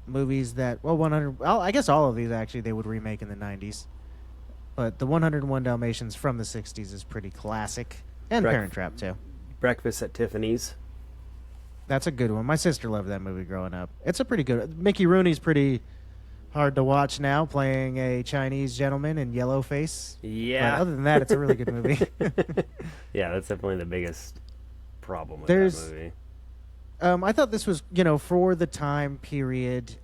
movies that 100. Well, I guess all of these actually they would remake in the 90s. But the 101 Dalmatians from the 60s is pretty classic, and Break- Parent Trap too. Breakfast at Tiffany's. That's a good one. My sister loved that movie growing up. It's a pretty good. Mickey Rooney's pretty hard to watch now, playing a Chinese gentleman in yellow face. Yeah. But other than that, it's a really good movie. Yeah, that's definitely the biggest problem with There's- that movie. I thought this was, for the time period,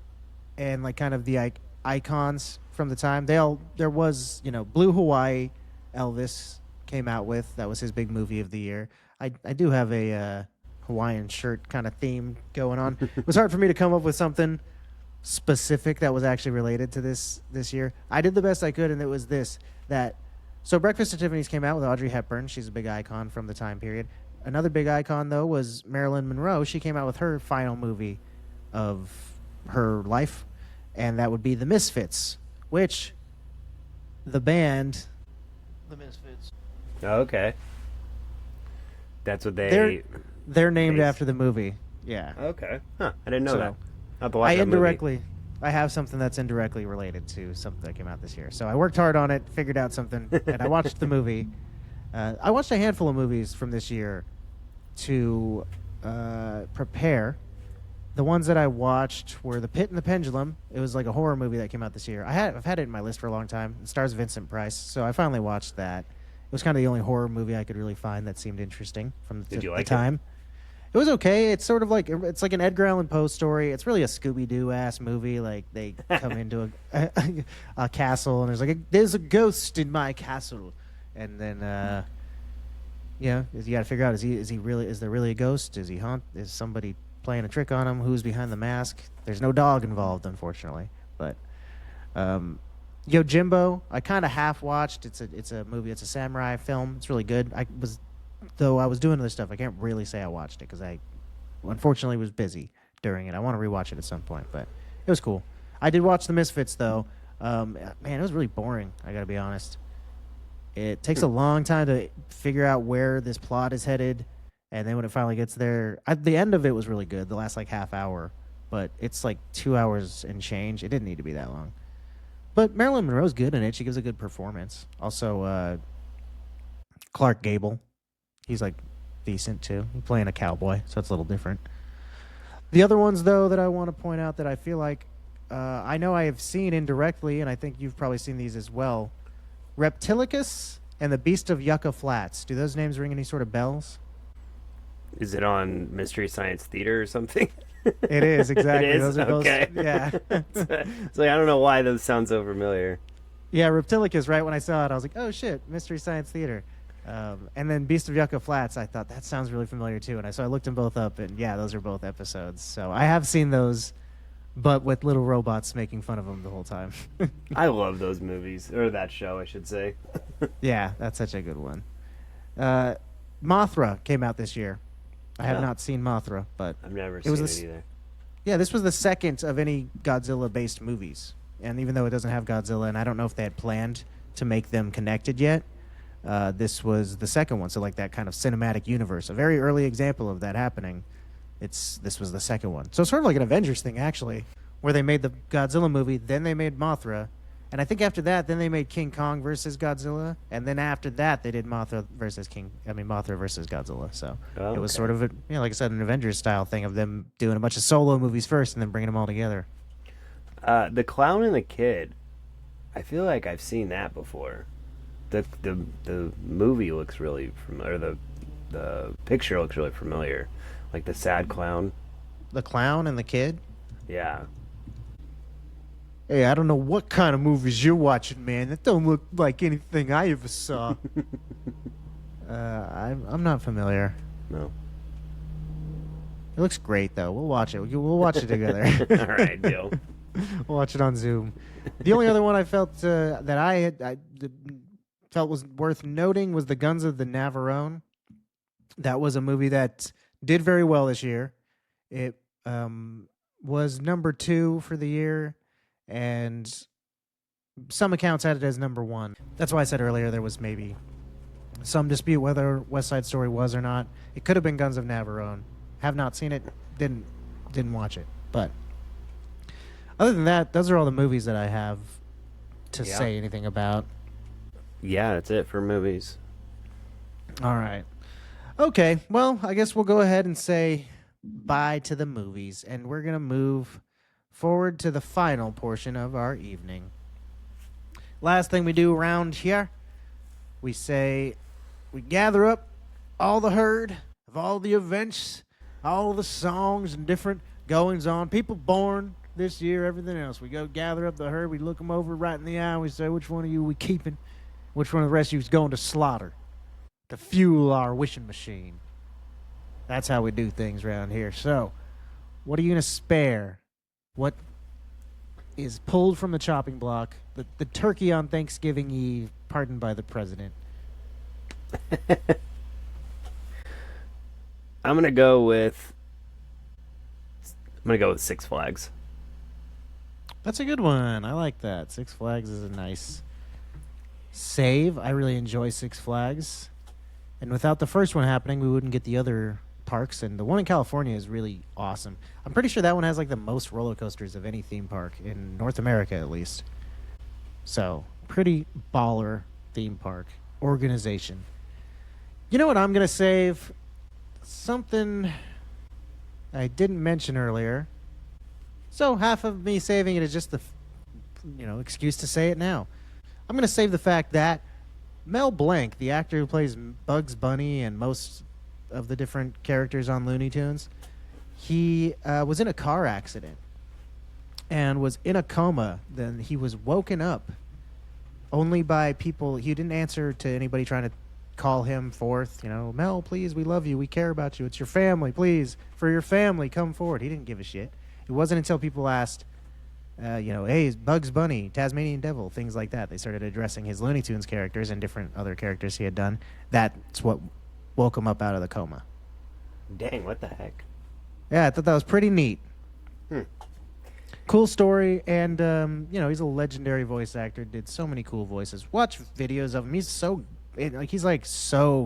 and like kind of the icons from the time. There was, Blue Hawaii, Elvis came out with. That was his big movie of the year. I do have a Hawaiian shirt kind of theme going on. It was hard for me to come up with something specific that was actually related to this year. I did the best I could, and it was so Breakfast at Tiffany's came out with Audrey Hepburn. She's a big icon from the time period. Another big icon though was Marilyn Monroe. She came out with her final movie of her life, and that would be The Misfits, which the band The Misfits. Oh, okay. That's what they're named based- after the movie. Yeah. Okay. Huh. I didn't know So, that. I'll have to watch that I have something that's indirectly related to something that came out this year. So I worked hard on it, figured out something, and I watched the movie. I watched a handful of movies from this year to prepare. The ones that I watched were The Pit and the Pendulum. It was like a horror movie that came out this year. I've had it in my list for a long time. It stars Vincent Price, so I finally watched that. It was kind of the only horror movie I could really find that seemed interesting from Did you the like time. It was okay. It's sort of like it's like an Edgar Allan Poe story. It's really a Scooby Doo ass movie. Like they come into a castle and there's a ghost in my castle, and then you got to figure out is there really a ghost? Is somebody playing a trick on him? Who's behind the mask? There's no dog involved, unfortunately. But Yojimbo, I kind of half watched. It's a movie. It's a samurai film. It's really good. Though I was doing other stuff, I can't really say I watched it because I, unfortunately, was busy during it. I want to rewatch it at some point, but it was cool. I did watch The Misfits, though. Man, it was really boring, I got to be honest. It takes a long time to figure out where this plot is headed, and then when it finally gets there, the end of it was really good, the last, half hour, but it's 2 hours and change. It didn't need to be that long. But Marilyn Monroe's good in it. She gives a good performance. Also, Clark Gable. He's decent too. He's playing a cowboy, so it's a little different. The other ones, though, that I want to point out that I feel like I know I have seen indirectly, and I think you've probably seen these as well. Reptilicus and the Beast of Yucca Flats. Do those names ring any sort of bells? Is it on Mystery Science Theater or something? It is, exactly. It is? Those are both, Okay. yeah. It's I don't know why those sound so familiar. Yeah, Reptilicus, right when I saw it, I was like, oh shit, Mystery Science Theater. And then Beast of Yucca Flats, I thought that sounds really familiar too. So I looked them both up, and yeah, those are both episodes. So I have seen those, but with little robots making fun of them the whole time. I love those movies, or that show, I should say. Yeah, that's such a good one. Mothra came out this year. I have not seen Mothra, but I've never It seen was it the either. yeah, this was the second of any Godzilla-based movies. And even though it doesn't have Godzilla, and I don't know if they had planned to make them connected yet, this was the second one. So that kind of cinematic universe, a very early example of that happening. This was the second one. So it's sort of like an Avengers thing, actually, where they made the Godzilla movie, then they made Mothra, and I think after that, then they made King Kong versus Godzilla, and then after that, they did Mothra versus Godzilla. So Oh, it was okay. sort of like I said, an Avengers style thing of them doing a bunch of solo movies first and then bringing them all together. The Clown and the Kid. I feel like I've seen that before. The movie looks really familiar. The picture looks really familiar, like the sad clown. The Clown and the Kid. Yeah. Hey, I don't know what kind of movies you're watching, man. That don't look like anything I ever saw. I'm not familiar. No. It looks great though. We'll watch it. We'll watch it together. All right, deal. We'll watch it on Zoom. The only other one I felt that I felt was worth noting was The Guns of the Navarone. That was a movie that did very well this year. It was number 2 for the year, and some accounts had it as number one. That's why I said earlier there was maybe some dispute whether West Side Story was or not. It could have been Guns of Navarone. Have not seen it. Didn't watch it. But other than that, those are all the movies that I have to say anything about. Yeah, that's it for movies. All right. Okay, well, I guess we'll go ahead and say bye to the movies, and we're going to move forward to the final portion of our evening. Last thing we do around here, we gather up all the herd of all the events, all the songs and different goings on, people born this year, everything else. We go gather up the herd, we look them over right in the eye, we say, which one of you we keeping? Which one of the rest of you is going to slaughter to fuel our wishing machine? That's how we do things around here. So, what are you going to spare? What is pulled from the chopping block? The turkey on Thanksgiving Eve, pardoned by the president. I'm gonna go with Six Flags. That's a good one. I like that. Six Flags is a nice save. I really enjoy Six Flags. And without the first one happening, we wouldn't get the other parks. And the one in California is really awesome. I'm pretty sure that one has like the most roller coasters of any theme park in North America, at least. So, pretty baller theme park organization. You know what I'm going to save? Something I didn't mention earlier. So half of me saving it is just the excuse to say it now. I'm going to save the fact that Mel Blanc, the actor who plays Bugs Bunny and most of the different characters on Looney Tunes, he was in a car accident and was in a coma. Then he was woken up only by people. He didn't answer to anybody trying to call him forth. Mel, please, we love you. We care about you. It's your family. Please, for your family, come forward. He didn't give a shit. It wasn't until people asked, hey, Bugs Bunny, Tasmanian Devil, things like that. They started addressing his Looney Tunes characters and different other characters he had done. That's what woke him up out of the coma. Dang, what the heck? Yeah, I thought that was pretty neat. Cool story, and he's a legendary voice actor. Did so many cool voices. Watch videos of him. He's so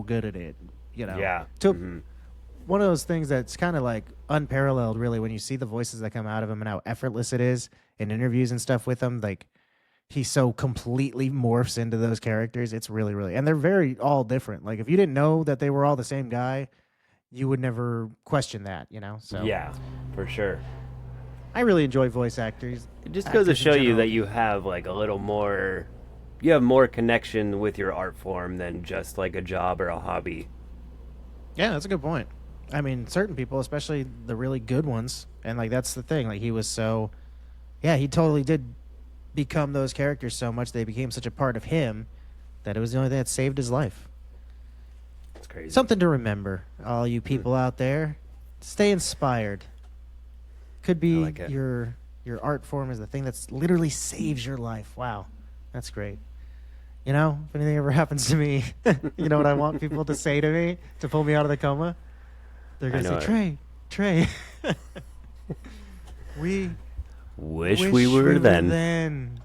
good at it. Yeah. One of those things that's kind of like unparalleled, really, when you see the voices that come out of him and how effortless it is in interviews and stuff with him. Like, he so completely morphs into those characters. It's really, really, and they're very all different. Like, if you didn't know that they were all the same guy, you would never question that. So yeah, for sure. I really enjoy voice actors. It just goes to show you that you have like a little more. You have more connection with your art form than just like a job or a hobby. Yeah, that's a good point. I mean, certain people, especially the really good ones, and like that's the thing. Like he totally did become those characters so much they became such a part of him that it was the only thing that saved his life. That's crazy. Something to remember, all you people out there. Stay inspired. Could be your art form is the thing that's literally saves your life. Wow, that's great. If anything ever happens to me, you know what I want people to say to me to pull me out of the coma? They're going to say, Trey, we wish we were then.